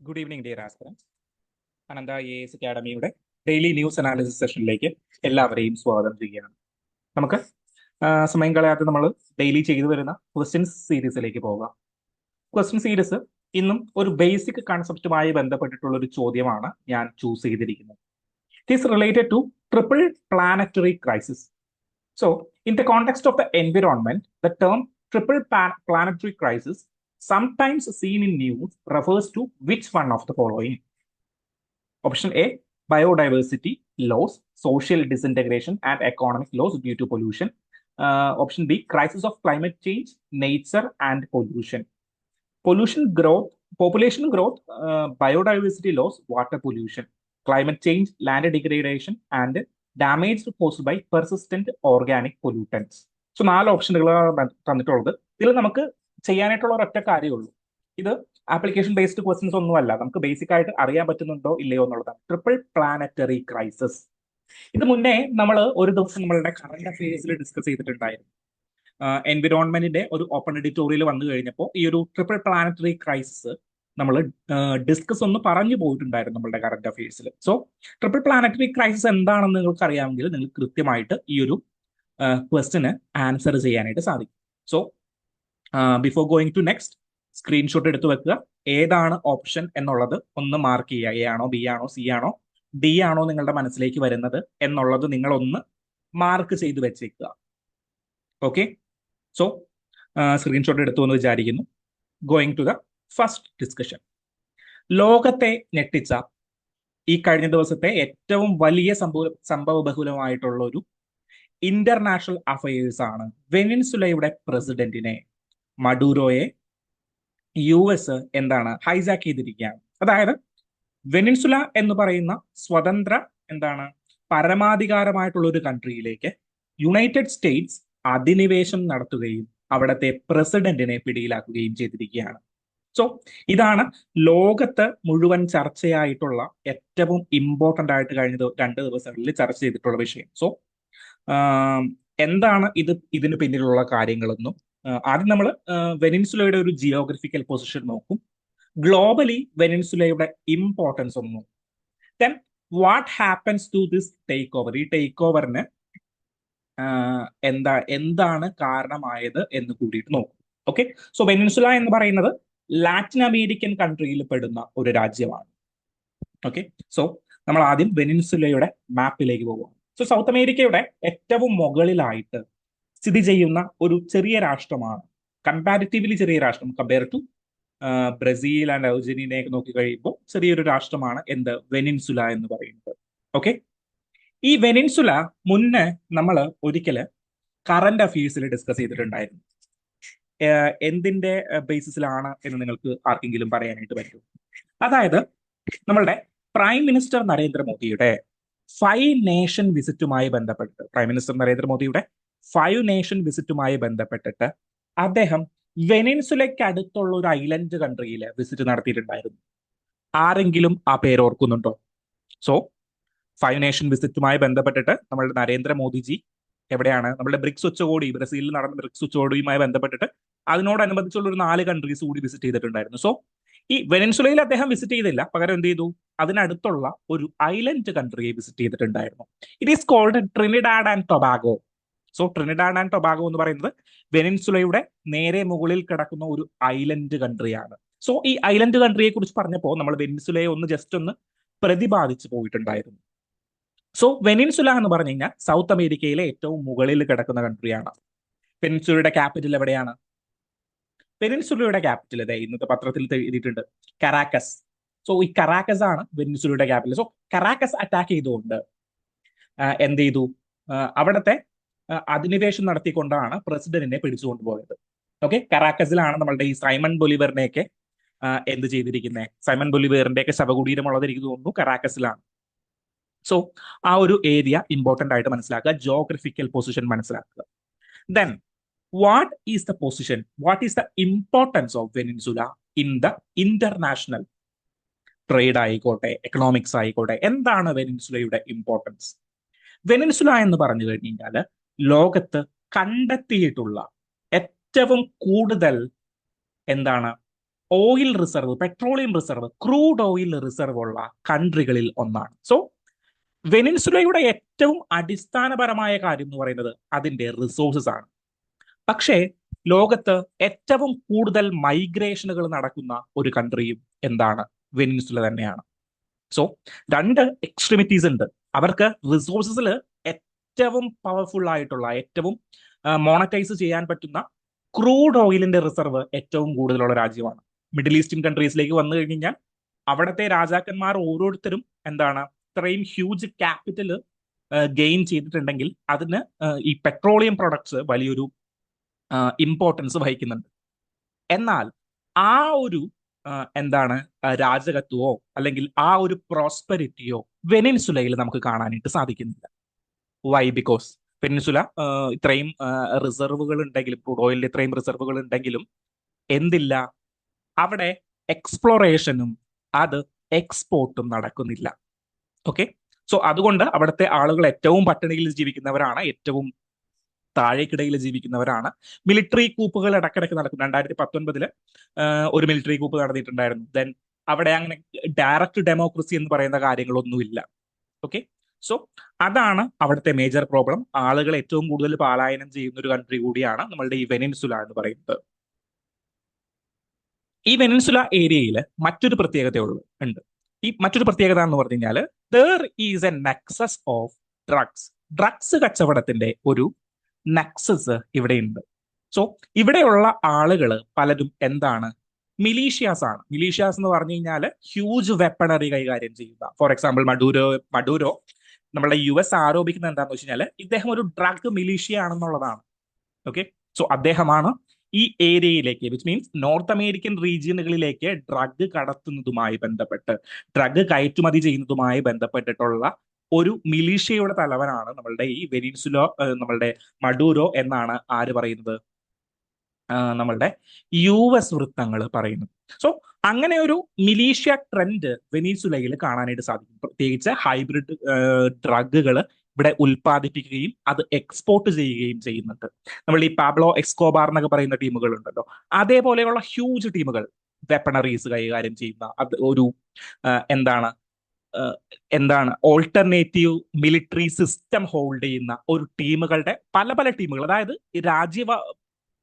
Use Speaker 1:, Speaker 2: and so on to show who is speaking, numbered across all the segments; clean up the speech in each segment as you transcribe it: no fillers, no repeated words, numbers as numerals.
Speaker 1: Good evening dear aspirants. Anantha IAS അക്കാഡമിയുടെ daily news analysis സെഷനിലേക്ക് എല്ലാവരെയും സ്വാഗതം ചെയ്യുകയാണ്. നമുക്ക് സമയം കളയാതെ നമ്മൾ ഡെയിലി ചെയ്തു വരുന്ന ക്വസ്റ്റ്യൻസ് സീരീസിലേക്ക് പോകാം. ക്വസ്റ്റ്യൻ സീരീസ് ഇന്നും ഒരു ബേസിക് കൺസെപ്റ്റുമായി ബന്ധപ്പെട്ടിട്ടുള്ള ഒരു ചോദ്യമാണ് ഞാൻ ചൂസ് ചെയ്തിരിക്കുന്നത്. It is related two triple planetary crisis. So in the context of the environment, the term triple planetary crisis, sometimes seen in news, refers to which one of the following? Option A, biodiversity loss, social disintegration, and economic loss due to pollution. Option B, crisis of climate change, nature, and pollution. Pollution growth, population growth, biodiversity loss, water pollution, climate change, land degradation, and damage caused by persistent organic pollutants. So 4 ഓപ്ഷനുകളാണ് തന്നിട്ടുള്ളത്. ഇതിൽ നമുക്ക് ചെയ്യാനായിട്ടുള്ള ഒരൊറ്റ കാര്യമുള്ളൂ. ഇത് application based questions ഒന്നുമല്ല, നമുക്ക് basic ആയിട്ട് അറിയാൻ പറ്റുന്നുണ്ടോ ഇല്ലയോ എന്നുള്ളതാണ്. Triple planetary crisis. ഇത് മുന്നേ നമ്മൾ ഒരു ദിവസം നമ്മളുടെ കറണ്ട് അഫയേഴ്സിൽ ഡിസ്കസ് ചെയ്തിട്ടുണ്ടായിരുന്നു. എൻവിറോൺമെന്റിന്റെ ഒരു ഓപ്പൺ എഡിറ്റോറിയൽ വന്നു കഴിഞ്ഞപ്പോൾ ഈ ഒരു ട്രിപ്പിൾ പ്ലാനറ്ററി ക്രൈസിസ് നമ്മൾ ഡിസ്കസ് ഒന്ന് പറഞ്ഞു പോയിട്ടുണ്ടായിരുന്നു നമ്മളുടെ കറണ്ട് അഫയേഴ്സിൽ. സോ ട്രിപ്പിൾ പ്ലാനറ്ററി ക്രൈസിസ് എന്താണെന്ന് നിങ്ങൾക്ക് അറിയാമെങ്കിൽ നിങ്ങൾക്ക് കൃത്യമായിട്ട് ഈ ഒരു ക്വസ്റ്റിന് ആൻസർ ചെയ്യാനായിട്ട് സാധിക്കും. So before going to next, screenshot എടുത്തു വെക്കുക. ഏതാണ് ഓപ്ഷൻ എന്നുള്ളത് ഒന്ന് മാർക്ക് ചെയ്യുക. എ ആണോ, ബി ആണോ, സി ആണോ, ഡി ആണോ നിങ്ങളുടെ മനസ്സിലേക്ക് വരുന്നത് എന്നുള്ളത് നിങ്ങളൊന്ന് മാർക്ക് ചെയ്ത് വെച്ചേക്കുക. ഓക്കെ, സോ സ്ക്രീൻഷോട്ട് എടുത്തു എന്ന് വിചാരിക്കുന്നു. Going to the first discussion. ലോകത്തെ ഞെട്ടിച്ച ഈ കഴിഞ്ഞ ദിവസത്തെ ഏറ്റവും വലിയ സംഭവ ബഹുലമായിട്ടുള്ള ഒരു ഇന്റർനാഷണൽ അഫയേഴ്സ് ആണ്. വെനിൻസുലയുടെ പ്രസിഡന്റിനെ, മഡൂറോയെ, US എന്താണ് ഹൈജാക്ക് ചെയ്തിരിക്കുകയാണ്. അതായത് വെനിൻസുല എന്ന് പറയുന്ന സ്വതന്ത്ര പരമാധികാരമായിട്ടുള്ള ഒരു കൺട്രിയിലേക്ക് യുണൈറ്റഡ് സ്റ്റേറ്റ്സ് അധിനിവേശം നടത്തുകയും അവിടുത്തെ പ്രസിഡന്റിനെ പിടിയിലാക്കുകയും ചെയ്തിരിക്കുകയാണ്. സോ ഇതാണ് ലോകത്ത് മുഴുവൻ ചർച്ചയായിട്ടുള്ള ഏറ്റവും ഇമ്പോർട്ടന്റ് ആയിട്ട് കഴിഞ്ഞ 2 ദിവസങ്ങളിൽ ചർച്ച ചെയ്തിട്ടുള്ള വിഷയം. സോ എന്താണ് ഇതിന് പിന്നിലുള്ള കാര്യങ്ങളെന്നും ആദ്യം നമ്മൾ വെനിൻസുലയുടെ ഒരു ജിയോഗ്രഫിക്കൽ പൊസിഷൻ നോക്കും. ഗ്ലോബലി വെനിൻസുലയുടെ ഇമ്പോർട്ടൻസ് ഒന്നും. Then what happens to this take over. ഈ ടേക്ക് ഓവറിന് എന്താണ് കാരണമായത് എന്ന് കൂടിയിട്ട് നോക്കും. ഓക്കെ, സോ വെനിൻസുല എന്ന് പറയുന്നത് ലാറ്റിൻ അമേരിക്കൻ കൺട്രിയിൽ പെടുന്ന ഒരു രാജ്യമാണ്. ഓക്കെ, സോ നമ്മൾ ആദ്യം വെനിൻസുലയുടെ മാപ്പിലേക്ക് പോകും. സോ സൗത്ത് അമേരിക്കയുടെ ഏറ്റവും മുകളിലായിട്ട് സ്ഥിതി ചെയ്യുന്ന ഒരു ചെറിയ രാഷ്ട്രമാണ്, കമ്പാരിറ്റീവ്ലി ചെറിയ രാഷ്ട്രം. കമ്പയർ ടു ബ്രസീൽ ആൻഡ് അർജന്റീനയെ നോക്കി കഴിയുമ്പോൾ ചെറിയൊരു രാഷ്ട്രമാണ് വെനിൻസുല എന്ന് പറയുന്നത്. ഓക്കെ, ഈ വെനിൻസുല മുന്നേ നമ്മൾ ഒരിക്കല് കറന്റ് അഫയേഴ്സിൽ ഡിസ്കസ് ചെയ്തിട്ടുണ്ടായിരുന്നു. എന്തിന്റെ ബേസിസിലാണ് എന്ന് നിങ്ങൾക്ക് ആർക്കെങ്കിലും പറയാനായിട്ട് പറ്റും? അതായത് നമ്മളുടെ പ്രൈം മിനിസ്റ്റർ നരേന്ദ്രമോദിയുടെ 5 നേഷൻ വിസിറ്റുമായി ബന്ധപ്പെട്ടിട്ട്, പ്രൈം മിനിസ്റ്റർ നരേന്ദ്രമോദിയുടെ 5 നേഷൻ വിസിറ്റുമായി ബന്ധപ്പെട്ടിട്ട് അദ്ദേഹം വെനിൻസുലയ്ക്ക് അടുത്തുള്ള ഒരു ഐലൻഡ് കൺട്രിയിൽ വിസിറ്റ് നടത്തിയിട്ടുണ്ടായിരുന്നു. ആരെങ്കിലും ആ പേര് ഓർക്കുന്നുണ്ടോ? സോ 5 നേഷൻ വിസിറ്റുമായി ബന്ധപ്പെട്ടിട്ട് നമ്മളുടെ നരേന്ദ്രമോദിജി എവിടെയാണ്? നമ്മുടെ ബ്രിക്സ് ഉച്ചകോടി, ബ്രസീലിൽ നടന്ന ബ്രിക്സ് ഉച്ചകോടിയുമായി ബന്ധപ്പെട്ടിട്ട് അതിനോടനുബന്ധിച്ചുള്ള ഒരു 4 കൺട്രീസ് കൂടി വിസിറ്റ് ചെയ്തിട്ടുണ്ടായിരുന്നു. സോ ഈ വെനിൻസുലയിൽ അദ്ദേഹം വിസിറ്റ് ചെയ്തില്ല, പകരം എന്ത് ചെയ്തു? അതിനടുത്തുള്ള ഒരു ഐലൻഡ് കൺട്രിയെ വിസിറ്റ് ചെയ്തിട്ടുണ്ടായിരുന്നു. It is called Trinidad and Tobago. So Trinidad and Tobago എന്ന് പറയുന്നത് വെനിൻസുലയുടെ നേരെ മുകളിൽ കിടക്കുന്ന ഒരു ഐലൻഡ് കൺട്രിയാണ്. സോ ഈ ഐലൻഡ് കൺട്രിയെ കുറിച്ച് പറഞ്ഞപ്പോൾ നമ്മൾ വെനിൻസുലയെ ജസ്റ്റ് ഒന്ന് പ്രതിപാദിച്ചു പോയിട്ടുണ്ടായിരുന്നു. സോ വെനിൻസുല എന്ന് പറഞ്ഞു കഴിഞ്ഞാൽ സൗത്ത് അമേരിക്കയിലെ ഏറ്റവും മുകളിൽ കിടക്കുന്ന കൺട്രിയാണ്. വെനിൻസുലയുടെ ക്യാപിറ്റൽ എവിടെയാണ്? വെനിൻസുലയുടെ ക്യാപിറ്റൽ ഇന്നത്തെ പത്രത്തിൽ എഴുതിയിട്ടുണ്ട്, കറാക്കസ്. സോ ഈ കറാക്കസ് ആണ് വെനിൻസുലയുടെ ക്യാപിറ്റൽ. സോ കറാക്കസ് അറ്റാക്ക് ചെയ്തുകൊണ്ട് എന്ത് ചെയ്തു? അവിടുത്തെ അധിനിവേശം നടത്തിക്കൊണ്ടാണ് പ്രസിഡന്റിനെ പിടിച്ചുകൊണ്ടുപോയത്. ഓക്കെ, കറാക്കസിലാണ് നമ്മളുടെ ഈ സൈമൺ ബൊലിവറിനെയൊക്കെ എന്ത് ചെയ്തിരിക്കുന്നത്? സൈമൺ ബൊലിവറിന്റെ ഒക്കെ ശവകുടീരമുള്ളത് എനിക്ക് തോന്നുന്നു കറാക്കസിലാണ്. സോ ആ ഒരു ഏരിയ ഇമ്പോർട്ടന്റ് ആയിട്ട് മനസ്സിലാക്കുക, ജോഗ്രഫിക്കൽ പൊസിഷൻ മനസ്സിലാക്കുക. Then what is the position, what is the importance of Venezuela in the international trade ആയിക്കോട്ടെ, എക്കണോമിക്സ് ആയിക്കോട്ടെ, എന്താണ് വെനിൻസുലയുടെ ഇമ്പോർട്ടൻസ്? വെനിൻസുല എന്ന് പറഞ്ഞു കഴിഞ്ഞാൽ ലോകത്ത് കണ്ടെത്തിയിട്ടുള്ള ഏറ്റവും കൂടുതൽ oil reserve, petroleum reserve, crude oil reserve ഉള്ള കൺട്രികളിൽ ഒന്നാണ്. സോ വെനിൻസുലയുടെ ഏറ്റവും അടിസ്ഥാനപരമായ കാര്യം എന്ന് പറയുന്നത് അതിന്റെ റിസോഴ്സസ് ആണ്. പക്ഷേ ലോകത്ത് ഏറ്റവും കൂടുതൽ മൈഗ്രേഷനുകൾ നടക്കുന്ന ഒരു കൺട്രിയും എന്താണ്? വെനിൻസുല തന്നെയാണ്. സോ രണ്ട് എക്സ്ട്രീമിറ്റീസ് ഉണ്ട്. അവർക്ക് റിസോഴ്സസിൽ ഏറ്റവും പവർഫുൾ ആയിട്ടുള്ള, ഏറ്റവും മോണറ്റൈസ് ചെയ്യാൻ പറ്റുന്ന ക്രൂഡ് ഓയിലിന്റെ റിസർവ് ഏറ്റവും കൂടുതലുള്ള രാജ്യമാണ്. മിഡിൽ ഈസ്റ്റേൺ കൺട്രീസിലേക്ക് വന്നു കഴിഞ്ഞാൽ അവിടുത്തെ രാജാക്കന്മാർ ഓരോരുത്തരും എന്താണ് ഇത്രയും ഹ്യൂജ് ക്യാപിറ്റൽ ഗെയിൻ ചെയ്തിട്ടുണ്ടെങ്കിൽ അതിന് ഈ പെട്രോളിയം പ്രൊഡക്ട്സ് വലിയൊരു ഇമ്പോർട്ടൻസ് വഹിക്കുന്നുണ്ട്. എന്നാൽ ആ ഒരു എന്താണ് രാജകത്വമോ അല്ലെങ്കിൽ ആ ഒരു പ്രോസ്പെരിറ്റിയോ വെനിൻസുലയിൽ നമുക്ക് കാണാനായിട്ട് സാധിക്കുന്നില്ല. വൈ? ബിക്കോസ് വെനിൻസുല ഇത്രയും റിസർവുകൾ ഉണ്ടെങ്കിലും, ക്രൂഡ് ഓയിലിൽ ഇത്രയും റിസർവുകൾ ഉണ്ടെങ്കിലും എന്തില്ല, അവിടെ എക്സ്പ്ലോറേഷനും അത് എക്സ്പോർട്ടും നടക്കുന്നില്ല. ഓക്കെ, സോ അതുകൊണ്ട് അവിടുത്തെ ആളുകൾ ഏറ്റവും പട്ടിണിയിൽ ജീവിക്കുന്നവരാണ്, ഏറ്റവും താഴേക്കിടയിൽ ജീവിക്കുന്നവരാണ്. മിലിറ്ററി കൂപ്പുകൾ ഇടക്കിടക്ക് നടക്കും. 2019 ഒരു മിലിറ്ററി കൂപ്പ് നടന്നിട്ടുണ്ടായിരുന്നു. ദെൻ അവിടെ അങ്ങനെ ഡയറക്റ്റ് ഡെമോക്രസി എന്ന് പറയുന്ന കാര്യങ്ങളൊന്നുമില്ല. ഓക്കെ, സോ അതാണ് അവിടുത്തെ മേജർ പ്രോബ്ലം. ആളുകൾ ഏറ്റവും കൂടുതൽ പലായനം ചെയ്യുന്ന ഒരു കൺട്രി കൂടിയാണ് നമ്മളുടെ ഈ വെനിൻസുല എന്ന് പറയുന്നത്. ഈ വെനിൻസുല ഏരിയയിൽ മറ്റൊരു പ്രത്യേകത ഉണ്ട്. ഈ മറ്റൊരു പ്രത്യേകത എന്ന് പറഞ്ഞു കഴിഞ്ഞാൽ there is a nexus of drugs കച്ചവടത്തിന്റെ ഒരു നെക്സസ് ഇവിടെയുണ്ട്. സോ ഇവിടെയുള്ള ആളുകൾ പലരും എന്താണ്, മിലീഷ്യാസ് ആണ്. മിലീഷ്യാസ് എന്ന് പറഞ്ഞു കഴിഞ്ഞാൽ ഹ്യൂജ് വെപ്പണറി കൈകാര്യം ചെയ്യുക. ഫോർ എക്സാമ്പിൾ മഡൂരോ നമ്മളുടെ US ആരോപിക്കുന്നത് എന്താണെന്ന് വെച്ച് കഴിഞ്ഞാൽ ഇദ്ദേഹം ഒരു ഡ്രഗ് മിലീഷ്യ ആണെന്നുള്ളതാണ്. ഓക്കെ, സോ അദ്ദേഹമാണ് ഈ ഏരിയയിലേക്ക്, വിച്ച് മീൻസ് നോർത്ത് അമേരിക്കൻ റീജിയനുകളിലേക്ക് ഡ്രഗ് കടത്തുന്നതുമായി ബന്ധപ്പെട്ട്, ഡ്രഗ് കയറ്റുമതി ചെയ്യുന്നതുമായി ബന്ധപ്പെട്ടിട്ടുള്ള ഒരു മിലീഷ്യയുടെ തലവനാണ് നമ്മളുടെ ഈ വെനിൻസുല, നമ്മളുടെ മഡൂരോ എന്നാണ് ആര് പറയുന്നത്? നമ്മളുടെ US വൃത്തങ്ങൾ പറയുന്നത്. സോ അങ്ങനെ ഒരു മിലീഷ്യ ട്രെൻഡ് വെനിൻസുലയിൽ കാണാനായിട്ട് സാധിക്കും. പ്രത്യേകിച്ച് ഹൈബ്രിഡ് ഡ്രഗുകൾ ഇവിടെ ഉൽപ്പാദിപ്പിക്കുകയും അത് എക്സ്പോർട്ട് ചെയ്യുകയും ചെയ്യുന്നുണ്ട്. നമ്മൾ ഈ പാബ്ലോ എസ്കോബാർ എന്നൊക്കെ പറയുന്ന ടീമുകൾ ഉണ്ടല്ലോ, അതേപോലെയുള്ള ഹ്യൂജ് ടീമുകൾ വെപ്പണറീസ് കൈകാര്യം ചെയ്യുന്ന അത് ഒരു എന്താണ് ഓൾട്ടർനേറ്റീവ് മിലിറ്ററി സിസ്റ്റം ഹോൾഡ് ചെയ്യുന്ന ഒരു ടീമുകളുടെ പല ടീമുകൾ, അതായത്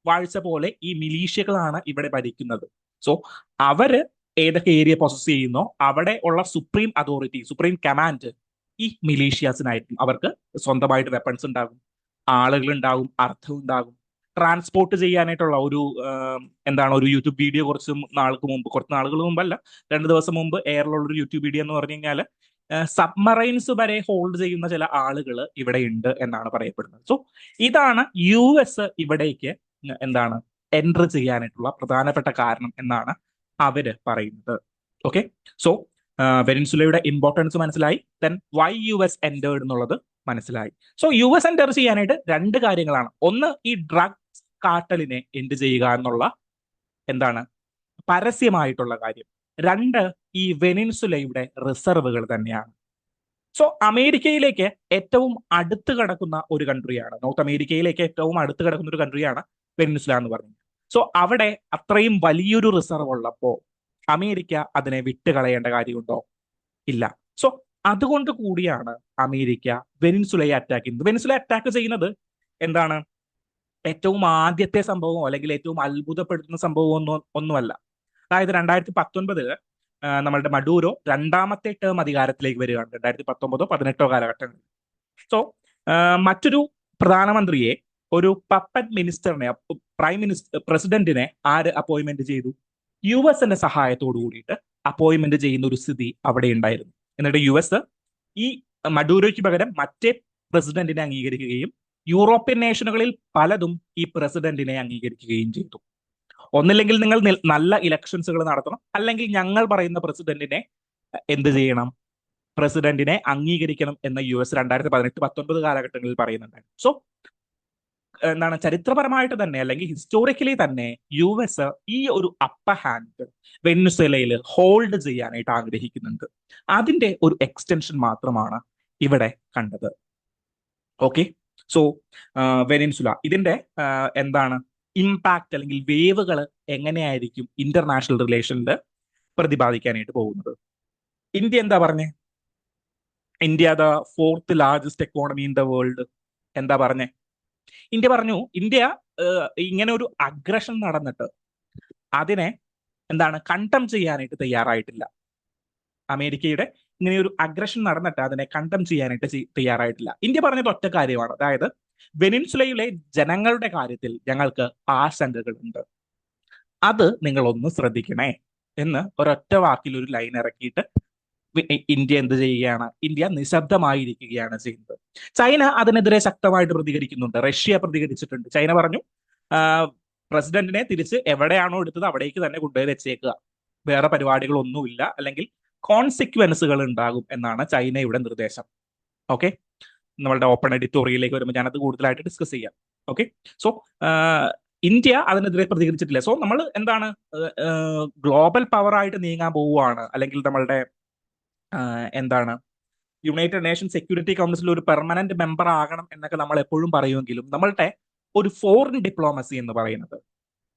Speaker 1: വാഴ്ച പോലെ ഈ മിലീഷ്യകളാണ് ഇവിടെ ഭരിക്കുന്നത്. സോ അവര് ഏതൊക്കെ ഏരിയ പൊസസ് ചെയ്യുന്നോ അവിടെ ഉള്ള സുപ്രീം അതോറിറ്റി, സുപ്രീം കമാൻഡ് ഈ മിലീഷ്യാസിനായിരിക്കും. അവർക്ക് സ്വന്തമായിട്ട് വെപ്പൺസ് ഉണ്ടാകും, ആളുകൾ ഉണ്ടാകും, അർത്ഥം ഉണ്ടാകും. ട്രാൻസ്പോർട്ട് ചെയ്യാനായിട്ടുള്ള ഒരു ഒരു യൂട്യൂബ് വീഡിയോ കുറച്ച് നാളുകൾ മുമ്പല്ല, 2 ദിവസം മുമ്പ് എയറിലുള്ള ഒരു യൂട്യൂബ് വീഡിയോ എന്ന് പറഞ്ഞു കഴിഞ്ഞാൽ സബ്മറൈൻസ് വരെ ഹോൾഡ് ചെയ്യുന്ന ചില ആളുകൾ ഇവിടെ ഉണ്ട് എന്നാണ് പറയപ്പെടുന്നത്. സോ ഇതാണ് US ഇവിടേക്ക് എൻട്രി ചെയ്യാനായിട്ടുള്ള പ്രധാനപ്പെട്ട കാരണം എന്നാണ് അവര് പറയുന്നത്. ഓക്കെ, സോ വെനിൻസുലയുടെ ഇമ്പോർട്ടൻസ് മനസ്സിലായി. ദെൻ വൈ US എന്റേർഡ് എന്നുള്ളത് മനസ്സിലായി. സോ US എന്റർ ചെയ്യാനായിട്ട് 2 കാര്യങ്ങളാണ്. ഒന്ന്, ഈ ഡ്രഗ് കാർട്ടലിനെ എൻഡ് ചെയ്യുക എന്നുള്ള പരസ്യമായിട്ടുള്ള കാര്യം. 2, ഈ വെനിൻസുലയുടെ റിസർവുകൾ തന്നെയാണ്. സോ അമേരിക്കയിലേക്ക് ഏറ്റവും അടുത്ത് കിടക്കുന്ന ഒരു കൺട്രിയാണ്, നോർത്ത് അമേരിക്കയിലേക്ക് ഏറ്റവും അടുത്ത് കിടക്കുന്ന ഒരു കൺട്രിയാണ് വെനിൻസുല എന്ന് പറയുന്നത്. സോ അവിടെ അത്രയും വലിയൊരു റിസർവ് ഉള്ളപ്പോൾ അമേരിക്ക അതിനെ വിട്ടുകളയേണ്ട കാര്യമുണ്ടോ? ഇല്ല. സോ അതുകൊണ്ട് കൂടിയാണ് അമേരിക്ക വെനിൻസുലയെ അറ്റാക്ക് ചെയ്യുന്നത്. വെനിൻസുല അറ്റാക്ക് ചെയ്യുന്നത് ഏറ്റവും ആദ്യത്തെ സംഭവമോ അല്ലെങ്കിൽ ഏറ്റവും അത്ഭുതപ്പെടുത്തുന്ന സംഭവമോ ഒന്നുമല്ല. അതായത് 2019 നമ്മളുടെ മഡൂരോ 2ാമത്തെ ടേം അധികാരത്തിലേക്ക് വരികയാണ്, 2019-18 കാലഘട്ടങ്ങളിൽ. സോ മറ്റൊരു പ്രധാനമന്ത്രിയെ, ഒരു പപ്പറ്റ് മിനിസ്റ്ററിനെ, പ്രസിഡന്റിനെ ആര് അപ്പോയിന്റ്മെന്റ് ചെയ്തു? US സഹായത്തോടു കൂടിയിട്ട് അപ്പോയിന്റ്മെന്റ് ചെയ്യുന്ന ഒരു സ്ഥിതി അവിടെ ഉണ്ടായിരുന്നു. എന്നിട്ട് US ഈ മഡൂരോയ്ക്ക് പകരം മറ്റേ പ്രസിഡന്റിനെ അംഗീകരിക്കുകയും യൂറോപ്യൻ നേഷനുകളിൽ പലതും ഈ പ്രസിഡന്റിനെ അംഗീകരിക്കുകയും ചെയ്തു. ഒന്നില്ലെങ്കിൽ നിങ്ങൾ നല്ല ഇലക്ഷൻസുകൾ നടത്തണം, അല്ലെങ്കിൽ ഞങ്ങൾ പറയുന്ന പ്രസിഡന്റിനെ എന്ത് ചെയ്യണം? പ്രസിഡന്റിനെ അംഗീകരിക്കണം എന്ന് US 2018-19 കാലഘട്ടങ്ങളിൽ പറയുന്നുണ്ടായിരുന്നു. സോ ചരിത്രപരമായിട്ട് തന്നെ അല്ലെങ്കിൽ ഹിസ്റ്റോറിക്കലി തന്നെ US ഈ ഒരു അപ്പർ ഹാൻഡ് വെനിൻസുലയിൽ ഹോൾഡ് ചെയ്യാനായിട്ട് ആഗ്രഹിക്കുന്നുണ്ട്. അതിന്റെ ഒരു എക്സ്റ്റൻഷൻ മാത്രമാണ് ഇവിടെ കണ്ടത്. ഓക്കെ, സോ വെനിൻസുല ഇതിന്റെ ഇമ്പാക്ട് അല്ലെങ്കിൽ വേവുകൾ എങ്ങനെയായിരിക്കും ഇന്റർനാഷണൽ റിലേഷനിൽ പ്രതിപാദിക്കാനായിട്ട് പോകുന്നത്. ഇന്ത്യ എന്താ പറഞ്ഞേ? India the fourth largest economy in the world. എന്താ പറഞ്ഞേ? ഇന്ത്യ പറഞ്ഞു ഇന്ത്യ ഇങ്ങനെ ഒരു അഗ്രഷൻ നടന്നിട്ട് അതിനെ കണ്ടം ചെയ്യാനായിട്ട് തയ്യാറായിട്ടില്ല. അമേരിക്കയുടെ ഇങ്ങനെ ഒരു അഗ്രഷൻ നടന്നിട്ട് അതിനെ കണ്ടം ചെയ്യാനായിട്ട് തയ്യാറായിട്ടില്ല. ഇന്ത്യ പറഞ്ഞത് ഒറ്റ കാര്യമാണ്, അതായത് വെനിൻസുലയിലെ ജനങ്ങളുടെ കാര്യത്തിൽ ഞങ്ങൾക്ക് ആശങ്കകളുണ്ട്, അത് നിങ്ങൾ ഒന്ന് ശ്രദ്ധിക്കണേ എന്ന് ഒരൊറ്റ വാക്കിൽ ഒരു ലൈൻ ഇറക്കിയിട്ട് ഇന്ത്യ എന്ത് ചെയ്യുകയാണ്? ഇന്ത്യ നിശബ്ദമായിരിക്കുകയാണ് ചെയ്യുന്നത്. ചൈന അതിനെതിരെ ശക്തമായിട്ട് പ്രതികരിക്കുന്നുണ്ട്. റഷ്യ പ്രതികരിച്ചിട്ടുണ്ട്. ചൈന പറഞ്ഞു പ്രസിഡന്റിനെ തിരിച്ച് എവിടെയാണോ എടുത്തത് അവിടേക്ക് തന്നെ കൊണ്ടുപോയി വെച്ചേക്കുക, വേറെ പരിപാടികളൊന്നുമില്ല, അല്ലെങ്കിൽ കോൺസിക്വൻസുകൾ ഉണ്ടാകും എന്നാണ് ചൈനയുടെ നിർദ്ദേശം. ഓക്കെ, നമ്മളുടെ ഓപ്പൺ എഡിറ്റോറിയലിലേക്ക് വരുമ്പോൾ ഞാനത് കൂടുതലായിട്ട് ഡിസ്കസ് ചെയ്യാം. ഓക്കെ, സോ ഇന്ത്യ അതിനെതിരെ പ്രതികരിച്ചിട്ടില്ല. സോ നമ്മൾ ഗ്ലോബൽ പവർ ആയിട്ട് നീങ്ങാൻ പോവുകയാണ്, അല്ലെങ്കിൽ നമ്മളുടെ യുണൈറ്റഡ് നേഷൻ സെക്യൂരിറ്റി കൗൺസിൽ ഒരു പെർമനന്റ് മെമ്പർ ആകണം എന്നൊക്കെ നമ്മൾ എപ്പോഴും പറയുമെങ്കിലും നമ്മളുടെ ഒരു ഫോറിൻ ഡിപ്ലോമസി എന്ന് പറയുന്നത്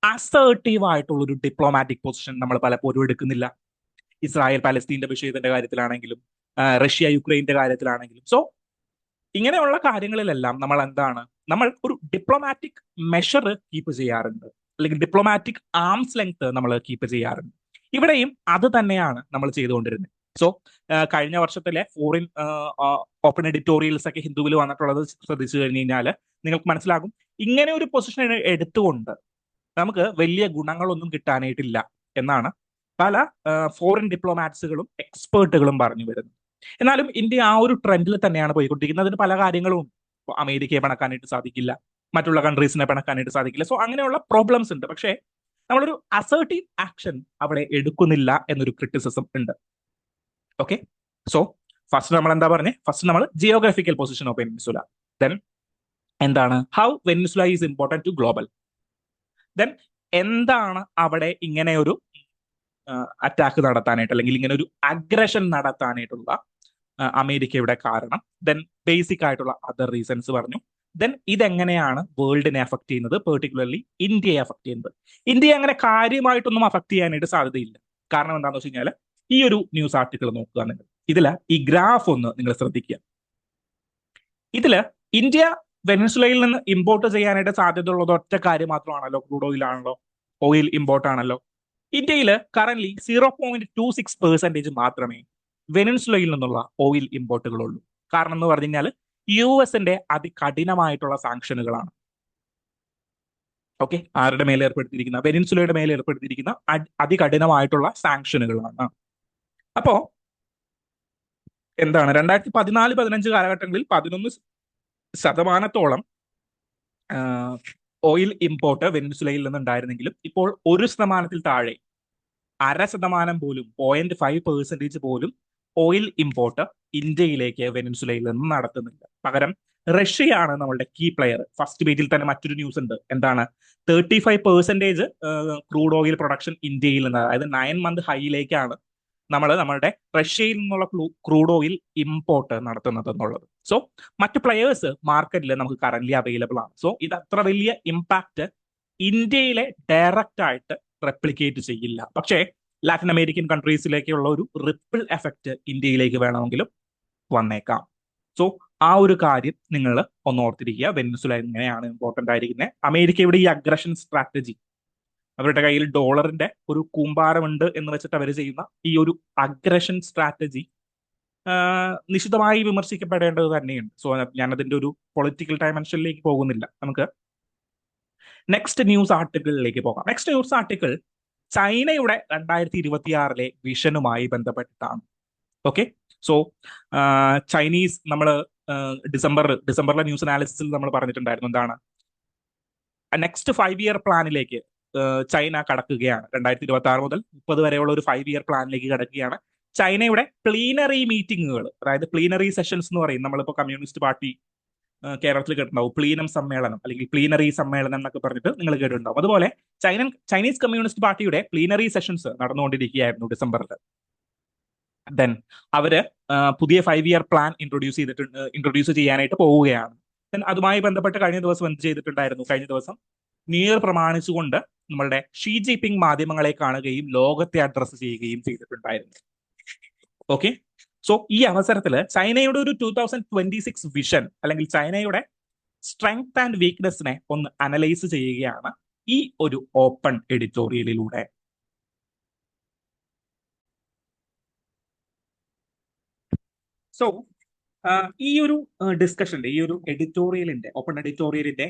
Speaker 1: അസേർട്ടീവ് ആയിട്ടുള്ള ഒരു ഡിപ്ലോമാറ്റിക് പൊസിഷൻ നമ്മൾ പലപ്പോഴും എടുക്കുന്നില്ല. ഇസ്രായേൽ പലസ്തീന്റെ വിഷയത്തിന്റെ കാര്യത്തിലാണെങ്കിലും റഷ്യ യുക്രൈന്റെ കാര്യത്തിലാണെങ്കിലും. സോ ഇങ്ങനെയുള്ള കാര്യങ്ങളിലെല്ലാം നമ്മൾ ഒരു ഡിപ്ലോമാറ്റിക് മെഷർ കീപ്പ് ചെയ്യാറുണ്ട്, അല്ലെങ്കിൽ ഡിപ്ലോമാറ്റിക് ആംസ് ലെങ്ത് നമ്മൾ കീപ്പ് ചെയ്യാറുണ്ട്. ഇവിടെയും അത് തന്നെയാണ് നമ്മൾ ചെയ്തുകൊണ്ടിരുന്നത്. സോ കഴിഞ്ഞ വർഷത്തിലെ ഫോറിൻ ഓപ്പൺ എഡിറ്റോറിയൽസ് ഒക്കെ ഹിന്ദുവിൽ വന്നിട്ടുള്ളത് ശ്രദ്ധിച്ചു കഴിഞ്ഞു കഴിഞ്ഞാൽ നിങ്ങൾക്ക് മനസ്സിലാകും, ഇങ്ങനെ ഒരു പൊസിഷൻ എടുത്തുകൊണ്ട് നമുക്ക് വലിയ ഗുണങ്ങളൊന്നും കിട്ടാനായിട്ടില്ല എന്നാണ് പല ഫോറിൻ ഡിപ്ലോമാറ്റ്സുകളും എക്സ്പേർട്ടുകളും പറഞ്ഞു വരുന്നത്. എന്നാലും ഇന്ത്യ ആ ഒരു ട്രെൻഡിൽ തന്നെയാണ് പോയിക്കൊണ്ടിരിക്കുന്നത്. അതിന് പല കാര്യങ്ങളും അമേരിക്കയെ പിണക്കാനായിട്ട് സാധിക്കില്ല, മറ്റുള്ള കൺട്രീസിനെ പിണക്കാനായിട്ട് സാധിക്കില്ല. സോ അങ്ങനെയുള്ള പ്രോബ്ലംസ് ഉണ്ട്. പക്ഷേ നമ്മളൊരു അസേർട്ടീവ് ആക്ഷൻ അവിടെ എടുക്കുന്നില്ല എന്നൊരു ക്രിറ്റിസിസം ഉണ്ട്. ഓക്കെ, സോ ഫസ്റ്റ് നമ്മൾ എന്താ പറഞ്ഞേ? ഫസ്റ്റ് നമ്മൾ geographical position of Venezuela, then how Venezuela is important to global, then അവിടെ ഇങ്ങനെ ഒരു അറ്റാക്ക് നടത്താനായിട്ട്, അല്ലെങ്കിൽ ഇങ്ങനെ ഒരു അഗ്രഷൻ നടത്താനായിട്ടുള്ള അമേരിക്കയുടെ കാരണം, ദെൻ ബേസിക് ആയിട്ടുള്ള അതർ റീസൺസ് പറഞ്ഞു. ദെൻ ഇതെങ്ങനെയാണ് വേൾഡിനെ അഫക്ട് ചെയ്യുന്നത്, പെർട്ടിക്കുലർലി ഇന്ത്യയെ അഫക്ട് ചെയ്യുന്നത്. ഇന്ത്യയെ അങ്ങനെ കാര്യമായിട്ടൊന്നും അഫക്ട് ചെയ്യാനായിട്ട് സാധ്യതയില്ല. കാരണം എന്താണെന്ന് വെച്ച് കഴിഞ്ഞാൽ ഈ ഒരു ന്യൂസ് ആർട്ടിക്കിൾ നോക്കുക നിങ്ങൾ, ഇതില് ഈ ഗ്രാഫ് ഒന്ന് നിങ്ങൾ ശ്രദ്ധിക്കുക. ഇതില് ഇന്ത്യ വെനിൻസുലയിൽ നിന്ന് ഇമ്പോർട്ട് ചെയ്യാനായിട്ട് സാധ്യതയുള്ളത് ഒറ്റ കാര്യം മാത്രമാണല്ലോ, ക്രൂഡ് ഓയിൽ ആണല്ലോ, ഓയിൽ ഇമ്പോർട്ട് ആണല്ലോ. ഇന്ത്യയിൽ കറന്റ് 0.26% മാത്രമേ വെനിൻസുലയിൽ നിന്നുള്ള ഓയിൽ ഇമ്പോർട്ടുകളുള്ളൂ. കാരണം എന്ന് പറഞ്ഞു കഴിഞ്ഞാൽ US-ന്റെ അതികഠിനമായിട്ടുള്ള സാങ്ഷനുകളാണ്. ഓക്കെ, ആരുടെ മേലെ ഏർപ്പെടുത്തിയിരിക്കുന്ന? വെനിൻസുലയുടെ മേലെ ഏർപ്പെടുത്തിയിരിക്കുന്ന അതികഠിനമായിട്ടുള്ള സാങ്ഷനുകളാണ്. അപ്പോ 2014-15 കാലഘട്ടങ്ങളിൽ 11% ഓയിൽ ഇമ്പോർട്ട് വെനിൻസുലയിൽ നിന്നുണ്ടായിരുന്നെങ്കിലും ഇപ്പോൾ 1% താഴെ, 0.5% പോലും, 0.5% പോലും ഓയിൽ ഇമ്പോർട്ട് ഇന്ത്യയിലേക്ക് വെനിൻസുലയിൽ നിന്ന് നടത്തുന്നില്ല. പകരം റഷ്യയാണ് നമ്മളുടെ കീ പ്ലെയർ. ഫസ്റ്റ് പേജിൽ തന്നെ മറ്റൊരു ന്യൂസ് ഉണ്ട്. 35% ക്രൂഡ് ഓയിൽ പ്രൊഡക്ഷൻ ഇന്ത്യയിൽ നിന്ന്, അതായത് 9 മന്ത് ഹൈയിലേക്കാണ് നമ്മളുടെ റഷ്യയിൽ നിന്നുള്ള ക്രൂഡ് ഓയിൽ ഇമ്പോർട്ട് നടത്തുന്നത് എന്നുള്ളത്. സോ മറ്റു പ്ലെയേഴ്സ് മാർക്കറ്റിൽ നമുക്ക് കറന്റ് അവൈലബിൾ ആണ്. സോ ഇത് അത്ര വലിയ ഇമ്പാക്ട് ഇന്ത്യയിലെ ഡയറക്റ്റ് ആയിട്ട് റെപ്ലിക്കേറ്റ് ചെയ്യില്ല. പക്ഷേ ലാറ്റിൻ അമേരിക്കൻ കൺട്രീസിലേക്കുള്ള ഒരു റിപ്പിൾ എഫക്റ്റ് ഇന്ത്യയിലേക്ക് വേണമെങ്കിലും വന്നേക്കാം. സോ ആ ഒരു കാര്യം നിങ്ങൾ ഒന്ന് ഓർത്തിരിക്കുക. വെനിൻസുല എങ്ങനെയാണ് ഇമ്പോർട്ടന്റ് ആയിരിക്കുന്നത്. അമേരിക്കയുടെ ഈ അഗ്രഷൻ സ്ട്രാറ്റജി, അവരുടെ കയ്യിൽ ഡോളറിന്റെ ഒരു കൂമ്പാരമുണ്ട് എന്ന് വെച്ചിട്ട് അവർ ചെയ്യുന്ന ഈ ഒരു അഗ്രഷൻ സ്ട്രാറ്റജി നിശിതമായി വിമർശിക്കപ്പെടേണ്ടത് തന്നെയുണ്ട്. സോ ഞാനതിന്റെ ഒരു പൊളിറ്റിക്കൽ ഡയമെൻഷനിലേക്ക് പോകുന്നില്ല. നമുക്ക് നെക്സ്റ്റ് ന്യൂസ് ആർട്ടിക്കിളിലേക്ക് പോകാം. നെക്സ്റ്റ് ന്യൂസ് ആർട്ടിക്കിൾ ചൈനയുടെ 2026 വിഷനുമായി ബന്ധപ്പെട്ടിട്ടാണ്. ഓക്കെ, സോ ചൈനീസ് നമ്മൾ ഡിസംബറിലെ ന്യൂസ് അനാലിസിസിൽ നമ്മൾ പറഞ്ഞിട്ടുണ്ടായിരുന്നു, നെക്സ്റ്റ് 5 ഇയർ പ്ലാനിലേക്ക് ചൈന കടക്കുകയാണ്. 2026 മുതൽ 30 വരെയുള്ള ഒരു 5 ഇയർ പ്ലാനിലേക്ക് കടക്കുകയാണ്. ചൈനയുടെ പ്ലീനറി മീറ്റിങ്ങുകൾ, അതായത് പ്ലീനറി സെഷൻസ് എന്ന് പറയും. നമ്മളിപ്പോൾ കമ്മ്യൂണിസ്റ്റ് പാർട്ടി കേരളത്തിൽ കേട്ടിട്ടുണ്ടാവും, പ്ലീനം സമ്മേളനം അല്ലെങ്കിൽ പ്ലീനറി സമ്മേളനം എന്നൊക്കെ പറഞ്ഞിട്ട് നിങ്ങൾ കേട്ടിട്ടുണ്ടാവും. അതുപോലെ ചൈനീസ് കമ്മ്യൂണിസ്റ്റ് പാർട്ടിയുടെ പ്ലീനറി സെഷൻസ് നടന്നുകൊണ്ടിരിക്കുകയായിരുന്നു ഡിസംബറിൽ. ദെൻ അവര് പുതിയ 5 ഇയർ പ്ലാൻ ഇൻട്രൊഡ്യൂസ് ചെയ്യാനായിട്ട് പോവുകയാണ്. ദെൻ അതുമായി ബന്ധപ്പെട്ട് കഴിഞ്ഞ ദിവസം എന്ത് ചെയ്തിട്ടുണ്ടായിരുന്നു? കഴിഞ്ഞ ദിവസം ന്യൂ ഇയർ പ്രമാണിച്ചുകൊണ്ട് നമ്മളുടെ ഷീ ജിൻപിങ് മാധ്യമങ്ങളെ കാണുകയും ലോകത്തെ അഡ്രസ്സ് ചെയ്യുകയും ചെയ്തിട്ടുണ്ടായിരുന്നു. ഓക്കെ, സോ ഈ അവസരത്തിൽ ചൈനയുടെ ഒരു 2026 വിഷൻ അല്ലെങ്കിൽ ചൈനയുടെ സ്ട്രെങ്ത് ആൻഡ് വീക്ക്നെസ്സിനെ ഒന്ന് അനലൈസ് ചെയ്യുകയാണ് ഈ ഒരു ഓപ്പൺ എഡിറ്റോറിയലിലൂടെ. സോ ഈ ഒരു ഡിസ്കഷന്റെ, ഈ ഒരു എഡിറ്റോറിയലിന്റെ, ഓപ്പൺ എഡിറ്റോറിയലിന്റെ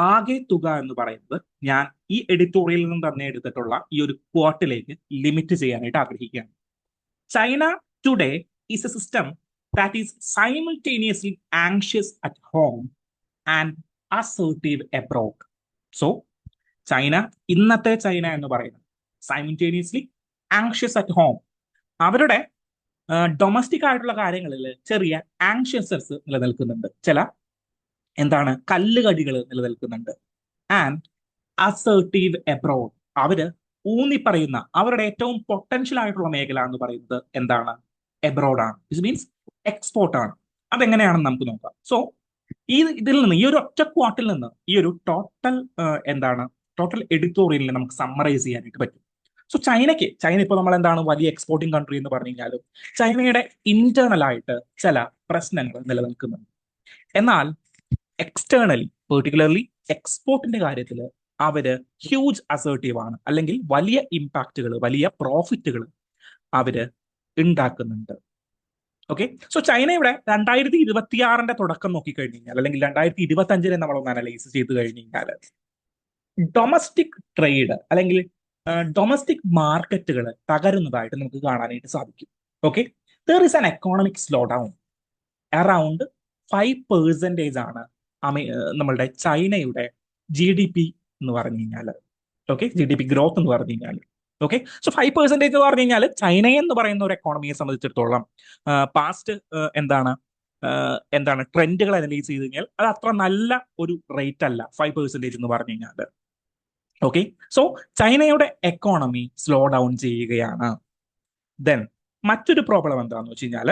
Speaker 1: ആകെ തുക എന്ന് പറയുന്നത് ഞാൻ ഈ എഡിറ്റോറിയലിൽ നിന്ന് തന്നെ എടുത്തിട്ടുള്ള ഈ ഒരു ക്വാർട്ടിലേക്ക് ലിമിറ്റ് ചെയ്യാനായിട്ട് ആഗ്രഹിക്കുകയാണ്. China today is A system that is simultaneously anxious at home and assertive abroad. So China, ഇന്നത്തെ ചൈന എന്ന് പറയുന്നത് സൈമിൾട്ടേനിയസ്ലി ആങ്ഷ്യസ് അറ്റ് ഹോം, അവരുടെ ഡൊമസ്റ്റിക് ആയിട്ടുള്ള കാര്യങ്ങളിൽ ചെറിയ ആങ്ഷ്യസസ് നിലനിൽക്കുന്നുണ്ട്, ചില എന്താണ് കല്ലുകടികൾ നിലനിൽക്കുന്നുണ്ട്. ആൻഡ് അസേർട്ടീവ് എബ്രോഡ്, അവര് ഊന്നിപ്പറയുന്ന അവരുടെ ഏറ്റവും പൊട്ടൻഷ്യൽ ആയിട്ടുള്ള മേഖല എന്ന് പറയുന്നത് എന്താണ്? എബ്രോഡ് ആണ്. ഇറ്റ് മീൻസ് എക്സ്പോർട്ട് ആണ്. അതെങ്ങനെയാണെന്ന് നമുക്ക് നോക്കാം. സോ ഇതിൽ നിന്ന്, ഈ ഒരു ഒറ്റ ക്വാർട്ടിൽ നിന്ന് ഈ ഒരു ടോട്ടൽ എഡിറ്റോറിയലിനെ നമുക്ക് സമ്മറൈസ് ചെയ്യാനായിട്ട് പറ്റും. സോ ചൈന ഇപ്പോൾ നമ്മൾ എന്താണ് വലിയ എക്സ്പോർട്ടിംഗ് കൺട്രി എന്ന് പറഞ്ഞു കഴിഞ്ഞാലും ചൈനയുടെ ഇന്റേണൽ ആയിട്ട് ചില പ്രശ്നങ്ങൾ നിലനിൽക്കുന്നുണ്ട്. എന്നാൽ എക്സ്റ്റേണലി, പെർട്ടിക്കുലർലി എക്സ്പോർട്ടിന്റെ കാര്യത്തിൽ അവര് ഹ്യൂജ് അസേർട്ടീവ് ആണ്, അല്ലെങ്കിൽ വലിയ ഇമ്പാക്റ്റുകൾ, വലിയ പ്രോഫിറ്റുകൾ അവര് ഉണ്ടാക്കുന്നുണ്ട്. ഓക്കെ, സോ ചൈനയുടെ 2026 തുടക്കം നോക്കിക്കഴിഞ്ഞു കഴിഞ്ഞാൽ, അല്ലെങ്കിൽ 2025 നമ്മളൊന്ന് അനലൈസ് ചെയ്ത് കഴിഞ്ഞു കഴിഞ്ഞാൽ, ഡൊമസ്റ്റിക് ട്രേഡ് അല്ലെങ്കിൽ ഡൊമസ്റ്റിക് മാർക്കറ്റുകൾ തകരുന്നതായിട്ട് നമുക്ക് കാണാനായിട്ട് സാധിക്കും. Okay, there is an economic slow down. Around 5% ആണ് നമ്മളുടെ ചൈനയുടെ GDP എന്ന് പറഞ്ഞു കഴിഞ്ഞാൽ. ഓക്കെ, GDP ഗ്രോത്ത് എന്ന് പറഞ്ഞു കഴിഞ്ഞാൽ. ഓക്കെ, സോ 5% എന്ന് പറഞ്ഞു കഴിഞ്ഞാൽ ചൈന എന്ന് പറയുന്ന ഒരു എക്കോണമിയെ സംബന്ധിച്ചിടത്തോളം പാസ്റ്റ് എന്താണ് ട്രെൻഡുകൾ അനലൈസ് ചെയ്ത് കഴിഞ്ഞാൽ അത് അത്ര നല്ല ഒരു റേറ്റ് അല്ല 5% എന്ന് പറഞ്ഞു കഴിഞ്ഞാൽ. ഓക്കെ, സോ ചൈനയുടെ എക്കോണമി സ്ലോ ഡൗൺ ചെയ്യുകയാണ്. ദെൻ മറ്റൊരു പ്രോബ്ലം എന്താണെന്ന് വെച്ച് കഴിഞ്ഞാൽ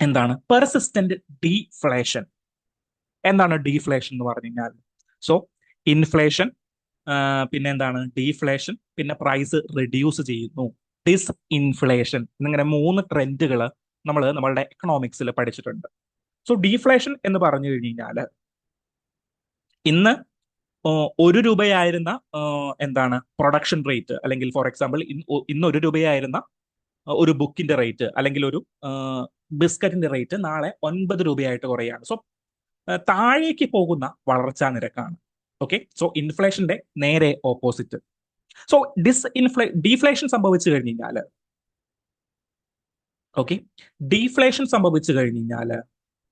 Speaker 1: എന്താണ് പെർസിസ്റ്റന്റ് ഡീഫ്ലേഷൻ. എന്താണ് ഡീഫ്ലേഷൻ എന്ന് പറഞ്ഞു കഴിഞ്ഞാൽ? സോ ഇൻഫ്ലേഷൻ, പിന്നെ എന്താണ് ഡീഫ്ലേഷൻ, പിന്നെ പ്രൈസ് റെഡ്യൂസ് ചെയ്യുന്നു, ഡിസ് ഇൻഫ്ലേഷൻ എന്നിങ്ങനെ 3 ട്രെൻഡുകൾ നമ്മളുടെ എക്കണോമിക്സിൽ പഠിച്ചിട്ടുണ്ട്. സോ ഡീഫ്ലേഷൻ എന്ന് പറഞ്ഞു കഴിഞ്ഞാൽ ഇന്ന് 1 രൂപയായിരുന്ന എന്താണ് പ്രൊഡക്ഷൻ റേറ്റ്, അല്ലെങ്കിൽ ഫോർ എക്സാമ്പിൾ ഇന്ന് 1 രൂപയായിരുന്ന ഒരു ബുക്കിന്റെ റേറ്റ് അല്ലെങ്കിൽ ഒരു ബിസ്ക്കറ്റിന്റെ റേറ്റ് നാളെ 9 രൂപയായിട്ട് കുറയാണ്. സോ താഴേക്ക് പോകുന്ന വളർച്ചാ നിരക്കാണ്. ഓക്കെ, സോ ഇൻഫ്ലേഷന്റെ നേരെ ഓപ്പോസിറ്റ്. സോ ഡീഫ്ലേഷൻ സംഭവിച്ചു കഴിഞ്ഞു കഴിഞ്ഞാൽ, ഓക്കെ, ഡീഫ്ലേഷൻ സംഭവിച്ചു കഴിഞ്ഞു കഴിഞ്ഞാൽ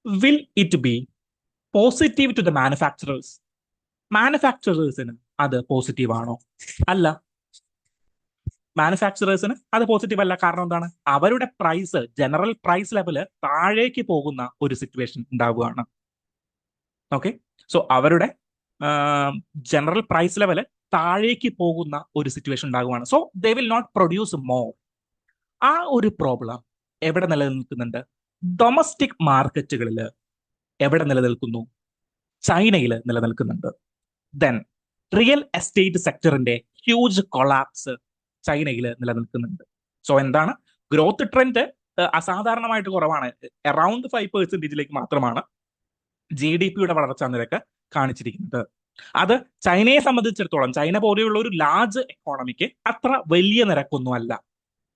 Speaker 1: will it be positive to the manufacturers? മാനുഫാക്ചറേഴ്സിന് അത് പോസിറ്റീവ് ആണോ? അല്ല, മാനുഫാക്ചറേഴ്സിന് അത് പോസിറ്റീവ് അല്ല. കാരണം എന്താണ്? അവരുടെ പ്രൈസ്, ജനറൽ പ്രൈസ് ലെവല് താഴേക്ക് പോകുന്ന ഒരു സിറ്റുവേഷൻ ഉണ്ടാവുകയാണ്. ഓക്കെ, സോ അവരുടെ ജനറൽ പ്രൈസ് ലെവല് താഴേക്ക് പോകുന്ന ഒരു സിറ്റുവേഷൻ ഉണ്ടാകുകയാണ്. So they will not produce more. ആ ഒരു പ്രോബ്ലം എവിടെ നിലനിൽക്കുന്നുണ്ട്? ഡൊമസ്റ്റിക് മാർക്കറ്റുകളിൽ എവിടെ നിലനിൽക്കുന്നു? ചൈനയിൽ നിലനിൽക്കുന്നുണ്ട്. ദെൻ റിയൽ എസ്റ്റേറ്റ് സെക്ടറിന്റെ ഹ്യൂജ് കൊളാപ്സ് ചൈനയിൽ നിലനിൽക്കുന്നുണ്ട്. സോ എന്താണ് ഗ്രോത്ത് ട്രെൻഡ് അസാധാരണമായിട്ട് കുറവാണ്. അറൌണ്ട് 5% മാത്രമാണ് GDPയുടെ വളർച്ചാ നിരക്ക് കാണിച്ചിരിക്കുന്നത്. അത് ചൈനയെ സംബന്ധിച്ചിടത്തോളം, ചൈന പോലെയുള്ള ഒരു ലാർജ് എക്കോണമിക്ക് അത്ര വലിയ നിരക്കൊന്നും അല്ല.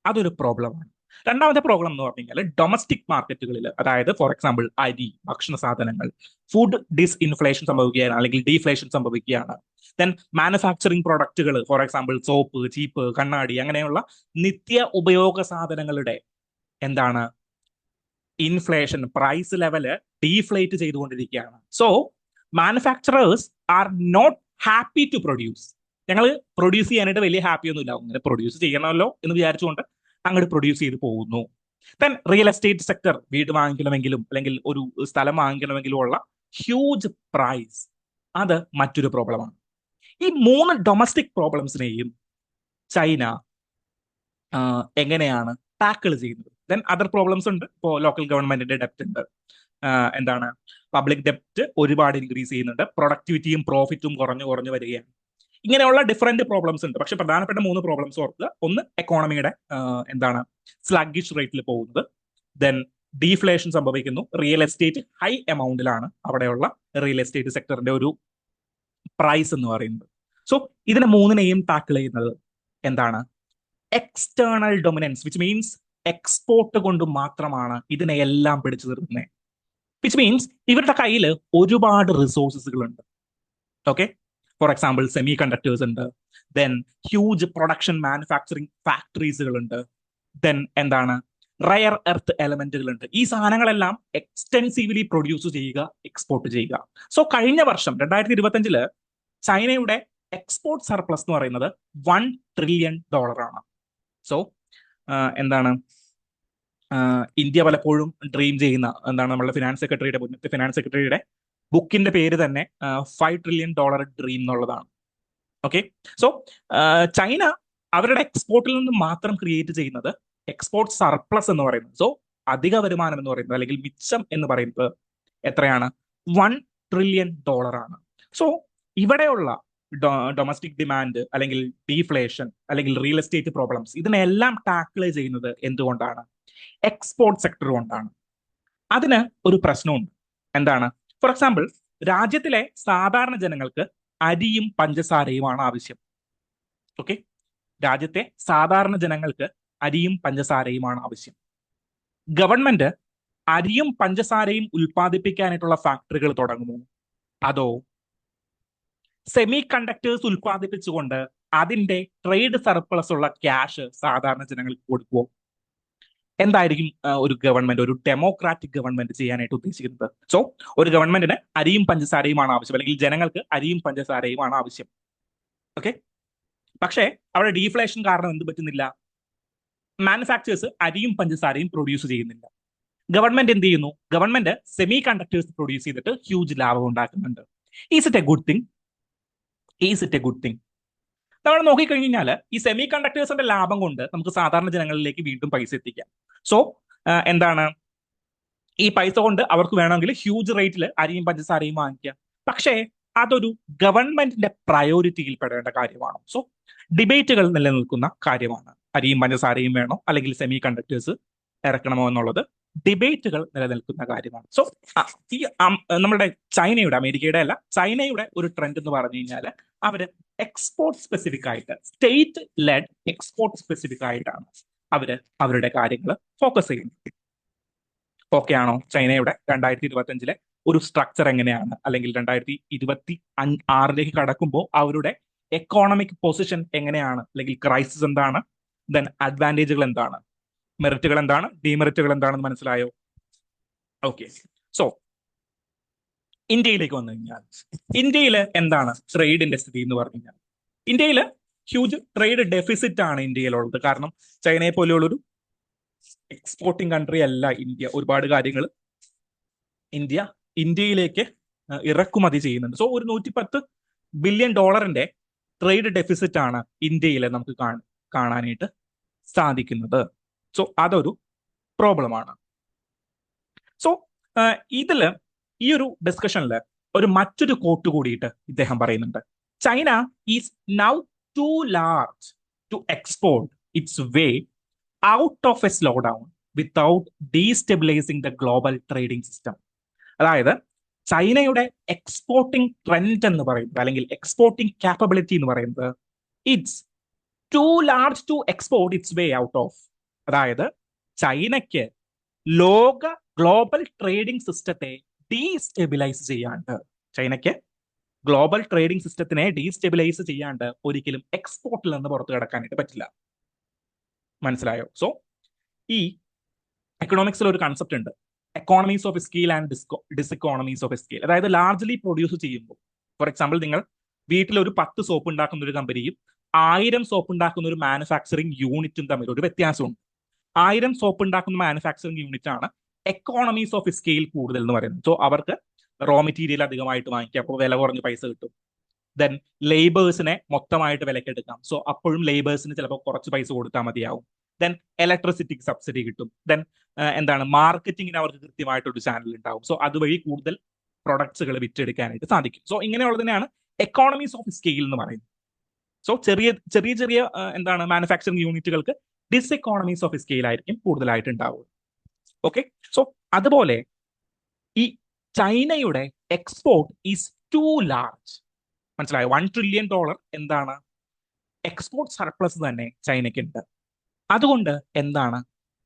Speaker 1: അതൊരു പ്രോബ്ലമാണ്. രണ്ടാമത്തെ പ്രോബ്ലം എന്ന് പറഞ്ഞു കഴിഞ്ഞാൽ ഡൊമസ്റ്റിക് മാർക്കറ്റുകളിൽ, അതായത് ഫോർ എക്സാമ്പിൾ അരി, ഭക്ഷണ സാധനങ്ങൾ, ഫുഡ് ഡിസ്ഇൻഫ്ലേഷൻ സംഭവിക്കുകയാണ്, അല്ലെങ്കിൽ ഡീഫ്ലേഷൻ സംഭവിക്കുകയാണ്. ദെൻ മാനുഫാക്ചറിങ് പ്രൊഡക്റ്റുകൾ, ഫോർ എക്സാമ്പിൾ സോപ്പ്, ചീപ്പ്, കണ്ണാടി, അങ്ങനെയുള്ള നിത്യ ഉപയോഗ സാധനങ്ങളുടെ എന്താണ് ഇൻഫ്ലേഷൻ, പ്രൈസ് ലെവല് ഡീഫ്ലേറ്റ് ചെയ്തുകൊണ്ടിരിക്കുകയാണ്. So manufacturers are not happy to produce. ഞങ്ങൾ പ്രൊഡ്യൂസ് ചെയ്യാനായിട്ട് വലിയ ഹാപ്പി ഒന്നുമില്ല, അങ്ങനെ പ്രൊഡ്യൂസ് ചെയ്യണമല്ലോ എന്ന് വിചാരിച്ചുകൊണ്ട് അങ്ങോട്ട് പ്രൊഡ്യൂസ് ചെയ്ത് പോകുന്നു. ദെൻ റിയൽ എസ്റ്റേറ്റ് സെക്ടർ, വീട് വാങ്ങിക്കണമെങ്കിലും അല്ലെങ്കിൽ ഒരു സ്ഥലം വാങ്ങിക്കണമെങ്കിലും ഉള്ള ഹ്യൂജ് പ്രൈസ്, അത് മറ്റൊരു പ്രോബ്ലമാണ്. ഈ 3 ഡൊമസ്റ്റിക് പ്രോബ്ലംസിനെയും ചൈന എങ്ങനെയാണ് ടാക്കിൾ ചെയ്യുന്നത്? ദെൻ അതർ പ്രോബ്ലംസ് ഉണ്ട്. ഇപ്പോൾ ലോക്കൽ ഗവൺമെന്റിന്റെ ഡെപ്റ്റ് ഉണ്ട്, എന്താണ് പബ്ലിക് ഡെപ്റ്റ് ഒരുപാട് ഇൻക്രീസ് ചെയ്യുന്നുണ്ട്, പ്രൊഡക്ടിവിറ്റിയും പ്രോഫിറ്റും കുറഞ്ഞു കുറഞ്ഞു വരികയാണ്. ഇങ്ങനെയുള്ള ഡിഫറെന്റ് പ്രോബ്ലംസ് ഉണ്ട്. പക്ഷെ പ്രധാനപ്പെട്ട 3 പ്രോബ്ലംസ് ഓർക്കുക. ഒന്ന്, എക്കോണമിയുടെ എന്താണ് സ്ലഗിഷ് റേറ്റിൽ പോകുന്നത്. ദെൻ ഡീഫ്ലേഷൻ സംഭവിക്കുന്നു. റിയൽ എസ്റ്റേറ്റ് ഹൈ എമൗണ്ടിലാണ് അവിടെയുള്ള റിയൽ എസ്റ്റേറ്റ് സെക്ടറിന്റെ ഒരു പ്രൈസ് എന്ന് പറയുന്നത്. സോ ഇതിനെ 3നെയും ടാക്കിൾ ചെയ്യുന്നത് എന്താണ്? External dominance, which means export കൊണ്ട് മാത്രമാണ് ഇതിനെയെല്ലാം പിടിച്ചു നിർത്തുന്നത്. വിച്ച് മീൻസ് ഇവരുടെ കയ്യിൽ ഒരുപാട് റിസോഴ്സസുകൾ ഉണ്ട്. Okay, for example semi conductors ഉണ്ട്, ദെൻ ഹ്യൂജ് പ്രൊഡക്ഷൻ മാനുഫാക്ചറിങ് ഫാക്ടറീസുകൾ ഉണ്ട്, ദെൻ എന്താണ് റയർ എർത്ത് എലമെന്റുകൾ ഉണ്ട്. ഈ സാധനങ്ങളെല്ലാം എക്സ്റ്റെൻസീവ്ലി പ്രൊഡ്യൂസ് ചെയ്യുക, എക്സ്പോർട്ട് ചെയ്യുക. സോ കഴിഞ്ഞ വർഷം 2025 ചൈനയുടെ എക്സ്പോർട്ട് സർപ്ലസ് എന്ന് പറയുന്നത് $1 trillion ആണ്. സോ എന്താണ് ഇന്ത്യ പലപ്പോഴും ഡ്രീം ചെയ്യുന്ന എന്താണ് നമ്മളുടെ മുന്നത്തെ ഫിനാൻസ് സെക്രട്ടറിയുടെ ബുക്കിന്റെ പേര് തന്നെ $5 trillion ഡ്രീം എന്നുള്ളതാണ്. ഓക്കെ, സോ ചൈന അവരുടെ എക്സ്പോർട്ടിൽ നിന്ന് മാത്രം ക്രിയേറ്റ് ചെയ്യുന്നത് എക്സ്പോർട്ട് സർപ്ലസ് എന്ന് പറയുന്നത്, സോ അധിക വരുമാനം എന്ന് പറയുന്നത് അല്ലെങ്കിൽ മിച്ചം എന്ന് പറയുന്നത് എത്രയാണ്? $1 trillion ആണ്. സോ ഇവിടെയുള്ള ഡൊമസ്റ്റിക് ഡിമാൻഡ് അല്ലെങ്കിൽ ഡീഫ്ലേഷൻ അല്ലെങ്കിൽ റിയൽ എസ്റ്റേറ്റ് പ്രോബ്ലംസ് ഇതിനെല്ലാം ടാക്കിൾ ചെയ്യുന്നത് എന്തുകൊണ്ടാണ്? എക്സ്പോർട്ട് സെക്ടർ കൊണ്ടാണ്. അതിന് ഒരു പ്രശ്നമുണ്ട്. എന്താണ്? ഫോർ എക്സാമ്പിൾ, രാജ്യത്തിലെ സാധാരണ ജനങ്ങൾക്ക് അരിയും പഞ്ചസാരയുമാണ് ആവശ്യം. ഓക്കെ, രാജ്യത്തെ സാധാരണ ജനങ്ങൾക്ക് അരിയും പഞ്ചസാരയുമാണ് ആവശ്യം. ഗവൺമെന്റ് അരിയും പഞ്ചസാരയും ഉൽപ്പാദിപ്പിക്കാനായിട്ടുള്ള ഫാക്ടറികൾ തുടങ്ങുമോ? അതോ സെമി കണ്ടക്ടേഴ്സ് ഉൽപ്പാദിപ്പിച്ചുകൊണ്ട് അതിന്റെ ട്രേഡ് സർപ്ലസ് ഉള്ള ക്യാഷ് സാധാരണ ജനങ്ങൾക്ക് കൊടുക്കുമോ? എന്തായിരിക്കും ഒരു ഗവൺമെന്റ്, ഒരു ഡെമോക്രാറ്റിക് ഗവൺമെന്റ് ചെയ്യാനായിട്ട് ഉദ്ദേശിക്കുന്നത്? സോ ഒരു ഗവൺമെന്റിന് അരിയും പഞ്ചസാരയുമാണ് ആവശ്യം, അല്ലെങ്കിൽ ജനങ്ങൾക്ക് അരിയും പഞ്ചസാരയുമാണ് ആവശ്യം. ഓക്കെ, പക്ഷേ അവിടെ ഡീഫ്ലേഷൻ കാരണം എന്ത് പറ്റുന്നില്ല? മാനുഫാക്ചേഴ്സ് അരിയും പഞ്ചസാരയും പ്രൊഡ്യൂസ് ചെയ്യുന്നില്ല. ഗവൺമെന്റ് എന്ത് ചെയ്യുന്നു? ഗവൺമെന്റ് സെമി കണ്ടക്ടേഴ്സ് പ്രൊഡ്യൂസ് ചെയ്തിട്ട് ഹ്യൂജ് ലാഭം ഉണ്ടാക്കുന്നുണ്ട്. Is it A good thing? Is it A good thing? നമ്മൾ നോക്കിക്കഴിഞ്ഞാൽ ഈ സെമി കണ്ടക്ടേഴ്സിന്റെ ലാഭം കൊണ്ട് നമുക്ക് സാധാരണ ജനങ്ങളിലേക്ക് വീണ്ടും പൈസ എത്തിക്കാം. സോ എന്താണ്, ഈ പൈസ കൊണ്ട് അവർക്ക് വേണമെങ്കിൽ ഹ്യൂജ് റേറ്റിൽ അരിയും പഞ്ചസാരയും വാങ്ങിക്കാം. പക്ഷേ അതൊരു ഗവൺമെന്റിന്റെ പ്രയോറിറ്റിയിൽ പെടേണ്ട കാര്യമാണ്. സോ ഡിബേറ്റുകൾ നിലനിൽക്കുന്ന കാര്യമാണ്. അരിയും പഞ്ചസാരയും വേണോ അല്ലെങ്കിൽ സെമി കണ്ടക്ടേഴ്സ് ഇറക്കണമോ എന്നുള്ളത് ഡിബേറ്റുകൾ നിലനിൽക്കുന്ന കാര്യമാണ്. സോ ഈ നമ്മുടെ ചൈനയുടെ, അമേരിക്കയുടെ അല്ല, ചൈനയുടെ ഒരു ട്രെൻഡ് എന്ന് പറഞ്ഞു കഴിഞ്ഞാൽ അവര് എക്സ്പോർട്ട് സ്പെസിഫിക് ആയിട്ട്, സ്റ്റേറ്റ് ലെഡ് എക്സ്പോർട്ട് സ്പെസിഫിക് ആയിട്ടാണ് അവര് അവരുടെ കാര്യങ്ങൾ ഫോക്കസ് ചെയ്യുന്നത്. ഓക്കെ ആണോ? ചൈനയുടെ 2025 ഒരു സ്ട്രക്ചർ എങ്ങനെയാണ്, അല്ലെങ്കിൽ 2026 കടക്കുമ്പോൾ അവരുടെ എക്കോണമിക് പൊസിഷൻ എങ്ങനെയാണ്, അല്ലെങ്കിൽ ക്രൈസിസ് എന്താണ്, ദെൻ അഡ്വാൻറ്റേജുകൾ എന്താണ്, മെറിറ്റുകൾ എന്താണ്, ഡിമെറിറ്റുകൾ എന്താണെന്ന് മനസ്സിലായോ? ഓക്കെ, സോ ഇന്ത്യയിലേക്ക് വന്നു കഴിഞ്ഞാൽ ഇന്ത്യയിൽ എന്താണ് ട്രേഡിന്റെ സ്ഥിതി എന്ന് പറഞ്ഞു കഴിഞ്ഞാൽ, ഇന്ത്യയിൽ ഹ്യൂജ് ട്രേഡ് ഡെഫിസിറ്റ് ആണ് ഇന്ത്യയിലുള്ളത്. കാരണം ചൈനയെ പോലെയുള്ളൊരു എക്സ്പോർട്ടിംഗ് കൺട്രി അല്ല ഇന്ത്യ. ഒരുപാട് കാര്യങ്ങൾ ഇന്ത്യയിലേക്ക് ഇറക്കുമതി ചെയ്യുന്നുണ്ട്. സോ ഒരു $110 ബില്യൺ ട്രേഡ് ഡെഫിസിറ്റ് ആണ് ഇന്ത്യയിൽ നമുക്ക് കാണാനായിട്ട് സാധിക്കുന്നത്. സോ അതൊരു പ്രോബ്ലമാണ്. സോ ഇതില് ഈ ഒരു ഡിസ്കഷനിൽ മറ്റൊരു കോട്ട് കൂടിയിട്ട് ഇദ്ദേഹം പറയുന്നുണ്ട്. China is now too large to export its way out of a slowdown without destabilising the global trading system. അതായത് ചൈനയുടെ എക്സ്പോർട്ടിംഗ് ട്രെൻഡ് എന്ന് പറയുന്നത്, അല്ലെങ്കിൽ എക്സ്പോർട്ടിംഗ് കാപ്പബിലിറ്റി എന്ന് പറയുന്നത്, it's too large to export its way out of. അതായത് ചൈനയ്ക്ക് ലോക ഗ്ലോബൽ ട്രേഡിംഗ് സിസ്റ്റത്തെ ഡീസ്റ്റെബിലൈസ് ചെയ്യാണ്ട്, ചൈനയ്ക്ക് ഗ്ലോബൽ ട്രേഡിംഗ് സിസ്റ്റത്തിനെ ഡീസ്റ്റെബിലൈസ് ചെയ്യാണ്ട് ഒരിക്കലും എക്സ്പോർട്ടിൽ നിന്ന് പുറത്തു കിടക്കാനായിട്ട് പറ്റില്ല. മനസ്സിലായോ? സോ ഈ എക്കണോമിക്സിൽ ഒരു കൺസെപ്റ്റ് ഉണ്ട്, economies of scale and diseconomies of scale. അതായത് ലാർജ്ലി പ്രൊഡ്യൂസ് ചെയ്യുമ്പോൾ, ഫോർ എക്സാമ്പിൾ, നിങ്ങൾ വീട്ടിൽ ഒരു 10 സോപ്പ് ഉണ്ടാക്കുന്ന ഒരു കമ്പനിയും 1000 സോപ്പ് ഉണ്ടാക്കുന്ന ഒരു മാനുഫാക്ചറിങ് യൂണിറ്റും തമ്മിൽ ഒരു വ്യത്യാസമുണ്ട്. 1000 സോപ്പ് ഉണ്ടാക്കുന്ന മാനുഫാക്ചറിങ് യൂണിറ്റ് ആണ് എക്കോണമീസ് ഓഫ് സ്കെയിൽ കൂടുതൽ എന്ന് പറയുന്നത്. സോ അവർക്ക് റോ മെറ്റീരിയൽ അധികമായിട്ട് വാങ്ങിക്കാം, അപ്പോൾ വില കുറഞ്ഞ പൈസ കിട്ടും. ദെൻ ലേബേഴ്സിനെ മൊത്തമായിട്ട് വിലക്കെടുക്കാം, സോ അപ്പോഴും ലേബേഴ്സിന് ചിലപ്പോൾ കുറച്ച് പൈസ കൊടുത്താൽ മതിയാവും. ദെൻ ഇലക്ട്രിസിറ്റിക്ക് സബ്സിഡി കിട്ടും. ദെൻ എന്താണ്, മാർക്കറ്റിങ്ങിന് അവർക്ക് കൃത്യമായിട്ടൊരു ചാനൽ ഉണ്ടാവും. സോ അതുവഴി കൂടുതൽ പ്രൊഡക്ട്സുകൾ വിറ്റെടുക്കാനായിട്ട് സാധിക്കും. സോ ഇങ്ങനെയുള്ളതിനെയാണ് എക്കോണമീസ് ഓഫ് സ്കെയിൽ എന്ന് പറയുന്നത്. സോ ചെറിയ ചെറിയ ചെറിയ എന്താണ് മാനുഫാക്ചറിങ് യൂണിറ്റുകൾക്ക് ഡിസ് എക്കോണമീസ് ഓഫ് സ്കെയിൽ ആയിരിക്കും കൂടുതലായിട്ട് ഉണ്ടാവുക. ഓക്കെ, സോ അതുപോലെ ഈ ചൈനയുടെ എക്സ്പോർട്ട് ഈസ് ടു ലാർജ്. മനസ്സിലായോ? $1 ട്രില്യൺ എന്താണ് എക്സ്പോർട്ട് സർപ്ലസ് തന്നെ ചൈനയ്ക്ക് ഉണ്ട്. അതുകൊണ്ട് എന്താണ്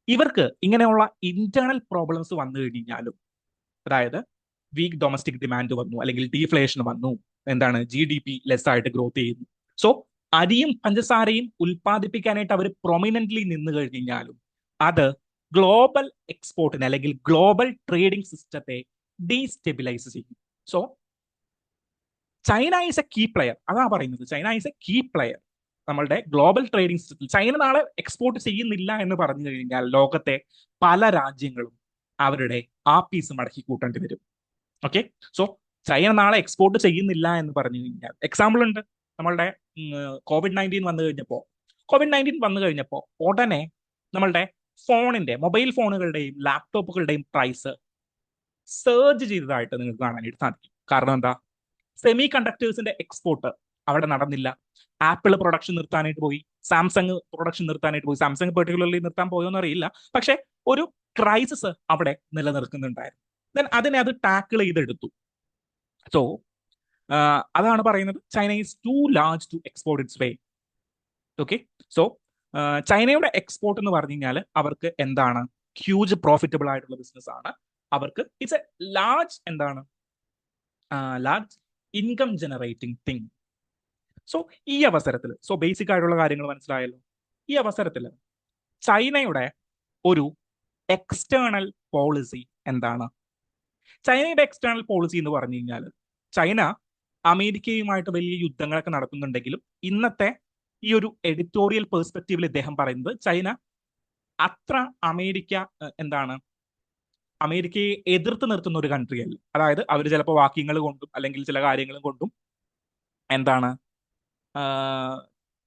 Speaker 1: ഇവർക്ക് ഇങ്ങനെയുള്ള ഇന്റേണൽ പ്രോബ്ലംസ് വന്നു കഴിഞ്ഞാലും, അതായത് വീക്ക് ഡൊമസ്റ്റിക് ഡിമാൻഡ് വന്നു, അല്ലെങ്കിൽ ഡീഫ്ലേഷൻ വന്നു, എന്താണ് GDP ലെസ് ആയിട്ട് ഗ്രോത്ത് ചെയ്യുന്നു. സോ അരിയും പഞ്ചസാരയും ഉൽപ്പാദിപ്പിക്കാനായിട്ട് അവർ പ്രൊമിനന്റ്ലി നിന്ന് കഴിഞ്ഞാലും അത് ഗ്ലോബൽ എക്സ്പോർട്ടിനെ അല്ലെങ്കിൽ ഗ്ലോബൽ ട്രേഡിംഗ് സിസ്റ്റത്തെ ഡീസ്റ്റെബിലൈസ് ചെയ്യും. So China is a key player. അതാ പറയുന്നത്, China is a key player നമ്മളുടെ ഗ്ലോബൽ ട്രേഡിംഗ് സിസ്റ്റത്തിൽ. ചൈന നാളെ എക്സ്പോർട്ട് ചെയ്യുന്നില്ല എന്ന് പറഞ്ഞു കഴിഞ്ഞാൽ ലോകത്തെ പല രാജ്യങ്ങളും അവരുടെ ആപ്പീസ് മടക്കി കൂട്ടേണ്ടി വരും. ഓക്കെ, സോ ചൈന നാളെ എക്സ്പോർട്ട് ചെയ്യുന്നില്ല എന്ന് പറഞ്ഞു കഴിഞ്ഞാൽ, എക്സാമ്പിൾ ഉണ്ട്, നമ്മളുടെ COVID-19 വന്നു കഴിഞ്ഞപ്പോൾ ഉടനെ നമ്മളുടെ മൊബൈൽ ഫോണുകളുടെയും ലാപ്ടോപ്പുകളുടെയും പ്രൈസ് സർജ് ചെയ്തതായിട്ട് നിങ്ങൾക്ക് കാണാനായിട്ട് സാധിക്കും. കാരണം എന്താ? സെമി കണ്ടക്ടേഴ്സിന്റെ എക്സ്പോർട്ട് അവിടെ നടന്നില്ല. ആപ്പിൾ പ്രൊഡക്ഷൻ നിർത്താനായിട്ട് പോയി, സാംസങ് പ്രൊഡക്ഷൻ നിർത്താനായിട്ട് പോയി. സാംസങ് പെർട്ടിക്കുലർലി നിർത്താൻ പോയോന്ന് അറിയില്ല, പക്ഷെ ഒരു ക്രൈസിസ് അവിടെ നിലനിൽക്കുന്നുണ്ടായിരുന്നു. ദെൻ അതിനെ അത് ടാക്കിൾ ചെയ്തെടുത്തു. സോ അതാണ് പറയുന്നത്, China is too large to export its way. Okay, so ചൈനയുടെ എക്സ്പോർട്ട് എന്ന് പറഞ്ഞു കഴിഞ്ഞാൽ അവർക്ക് എന്താണ് ഹ്യൂജ് പ്രോഫിറ്റബിൾ ആയിട്ടുള്ള ബിസിനസ് ആണ്. അവർക്ക് it's A large large income generating thing. So ഈ അവസരത്തിൽ ബേസിക് ആയിട്ടുള്ള കാര്യങ്ങൾ മനസ്സിലായല്ലോ. ഈ അവസരത്തിൽ ചൈനയുടെ ഒരു എക്സ്റ്റേണൽ പോളിസി എന്താണ്? ചൈനയുടെ എക്സ്റ്റേണൽ പോളിസി എന്ന് പറഞ്ഞു കഴിഞ്ഞാൽ, ചൈന അമേരിക്കയുമായിട്ട് വലിയ യുദ്ധങ്ങളൊക്കെ നടത്തുന്നുണ്ടെങ്കിലും ഇന്നത്തെ ഈ ഒരു എഡിറ്റോറിയൽ പെർസ്പെക്റ്റീവിൽ ഇദ്ദേഹം പറയുന്നത് ചൈന അത്ര അമേരിക്കയെ എതിർത്ത് നിർത്തുന്ന ഒരു കൺട്രി അല്ല. അതായത് അവർ ചിലപ്പോൾ വാക്യങ്ങൾ കൊണ്ടും അല്ലെങ്കിൽ ചില കാര്യങ്ങളും കൊണ്ടും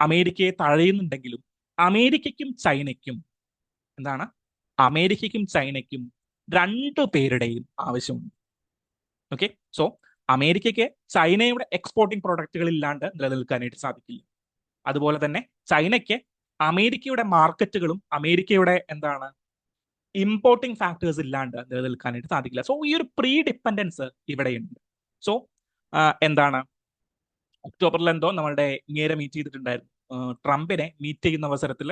Speaker 1: അമേരിക്കയെ തഴയുന്നുണ്ടെങ്കിലും അമേരിക്കയ്ക്കും ചൈനയ്ക്കും രണ്ടു പേരുടെയും ആവശ്യമുണ്ട്. ഓക്കെ, സോ അമേരിക്കയ്ക്ക് ചൈനയുടെ എക്സ്പോർട്ടിംഗ് പ്രോഡക്റ്റുകൾ ഇല്ലാണ്ട് നിലനിൽക്കാനായിട്ട് സാധിക്കില്ല. അതുപോലെ തന്നെ ചൈനയ്ക്ക് അമേരിക്കയുടെ മാർക്കറ്റുകളും അമേരിക്കയുടെ ഇമ്പോർട്ടിംഗ് ഫാക്ടേഴ്സ് ഇല്ലാണ്ട് നിലനിൽക്കാനായിട്ട് സാധിക്കില്ല. സോ ഈ ഒരു പ്രീ ഡിപ്പെൻഡൻസ് ഇവിടെയുണ്ട്. സോ ഒക്ടോബറിൽ നമ്മളുടെ ഇങ്ങേരെ മീറ്റ് ചെയ്തിട്ടുണ്ടായിരുന്നു, ട്രംപിനെ മീറ്റ് ചെയ്യുന്ന അവസരത്തിൽ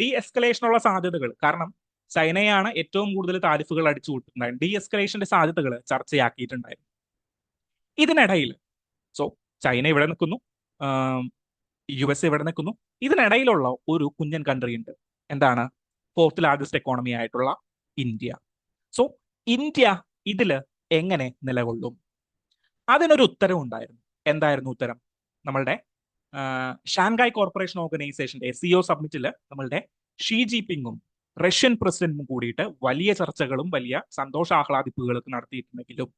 Speaker 1: ഡി എസ്കലേഷനുള്ള സാധ്യതകൾ, കാരണം ചൈനയാണ് ഏറ്റവും കൂടുതൽ താരിഫുകൾ അടിച്ചു കൂട്ടുന്നുണ്ടായിരുന്നു, ഡി എസ്കലേഷന്റെ സാധ്യതകൾ ചർച്ചയാക്കിയിട്ടുണ്ടായിരുന്നു. ഇതിനിടയിൽ ചൈന ഇവിടെ നിൽക്കുന്നു, US ഇവിടെ നിൽക്കുന്നു. ഇതിനിടയിലുള്ള ഒരു കുഞ്ഞൻ കൺട്രി ഉണ്ട്, ഫോർത്ത് ലാർജസ്റ്റ് എക്കോണമി ആയിട്ടുള്ള ഇന്ത്യ. സോ ഇന്ത്യ ഇതില് എങ്ങനെ നിലകൊള്ളും? അതിനൊരു ഉത്തരം ഉണ്ടായിരുന്നു. എന്തായിരുന്നു ഉത്തരം? നമ്മളുടെ ഷാങ്ഹായ് കോർപ്പറേഷൻ ഓർഗനൈസേഷന്റെ SCO സബ്മിറ്റില് നമ്മളുടെ ഷീ ജിൻപിങ്ങും റഷ്യൻ പ്രസിഡന്റും കൂടിയിട്ട് വലിയ ചർച്ചകളും വലിയ സന്തോഷാഹ്ലാദിപ്പുകളൊക്കെ നടത്തിയിട്ടുണ്ടെങ്കിലും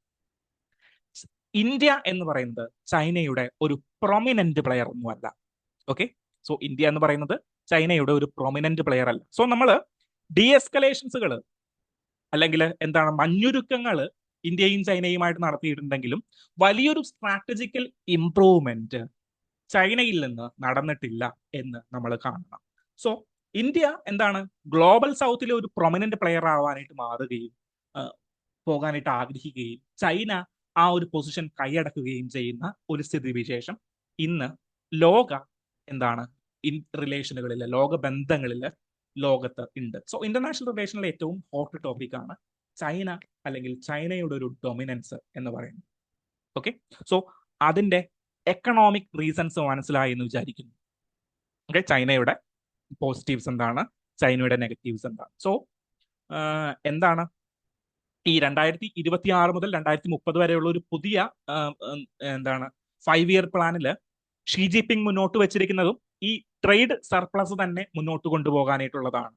Speaker 1: ഇന്ത്യ എന്ന് പറയുന്നത് ചൈനയുടെ ഒരു പ്രൊമിനന്റ് പ്ലെയർ ഒന്നുമല്ല. ഓക്കെ, സോ ഇന്ത്യ എന്ന് പറയുന്നത് ചൈനയുടെ ഒരു പ്രൊമിനന്റ് പ്ലെയർ അല്ല. സോ നമ്മൾ ഡി എസ്കലേഷൻസുകൾ അല്ലെങ്കിൽ മഞ്ഞുരുക്കങ്ങൾ ഇന്ത്യയും ചൈനയുമായിട്ട് നടത്തിയിട്ടുണ്ടെങ്കിലും വലിയൊരു സ്ട്രാറ്റജിക്കൽ ഇംപ്രൂവ്മെന്റ് ചൈനയിൽ നിന്ന് നടന്നിട്ടില്ല എന്ന് നമ്മൾ കാണണം. സോ ഇന്ത്യ ഗ്ലോബൽ സൗത്തിലെ ഒരു പ്രൊമിനന്റ് പ്ലെയർ ആവാനായിട്ട് മാറുകയും പോകാനായിട്ട് ആഗ്രഹിക്കുകയും ചൈന ആ ഒരു പൊസിഷൻ കൈയടക്കുകയും ചെയ്യുന്ന ഒരു സ്ഥിതിവിശേഷം ഇന്ന് ലോക റിലേഷനുകളിൽ, ലോക ബന്ധങ്ങളിൽ ലോകത്ത് ഉണ്ട്. സോ ഇന്റർനാഷണൽ റിലേഷനിലെ ഏറ്റവും ഹോട്ട് ടോപ്പിക് ആണ് ചൈന അല്ലെങ്കിൽ ചൈനയുടെ ഒരു ഡൊമിനൻസ് എന്ന് പറയുന്നത്. ഓക്കെ, സോ അതിന്റെ എക്കണോമിക് റീസൺസ് മനസ്സിലായി എന്ന് വിചാരിക്കുന്നു. ഓക്കെ, ചൈനയുടെ പോസിറ്റീവ്സ് എന്താണ്, ചൈനയുടെ നെഗറ്റീവ്സ് എന്താണ്? സോ ഈ 2026 മുതൽ 2030 വരെയുള്ള ഒരു പുതിയ 5 ഇയർ പ്ലാനിൽ ഷീ ജിൻപിങ് മുന്നോട്ട് വെച്ചിരിക്കുന്നതും ഈ ട്രേഡ് സർപ്ലസ് തന്നെ മുന്നോട്ട് കൊണ്ടുപോകാനായിട്ടുള്ളതാണ്.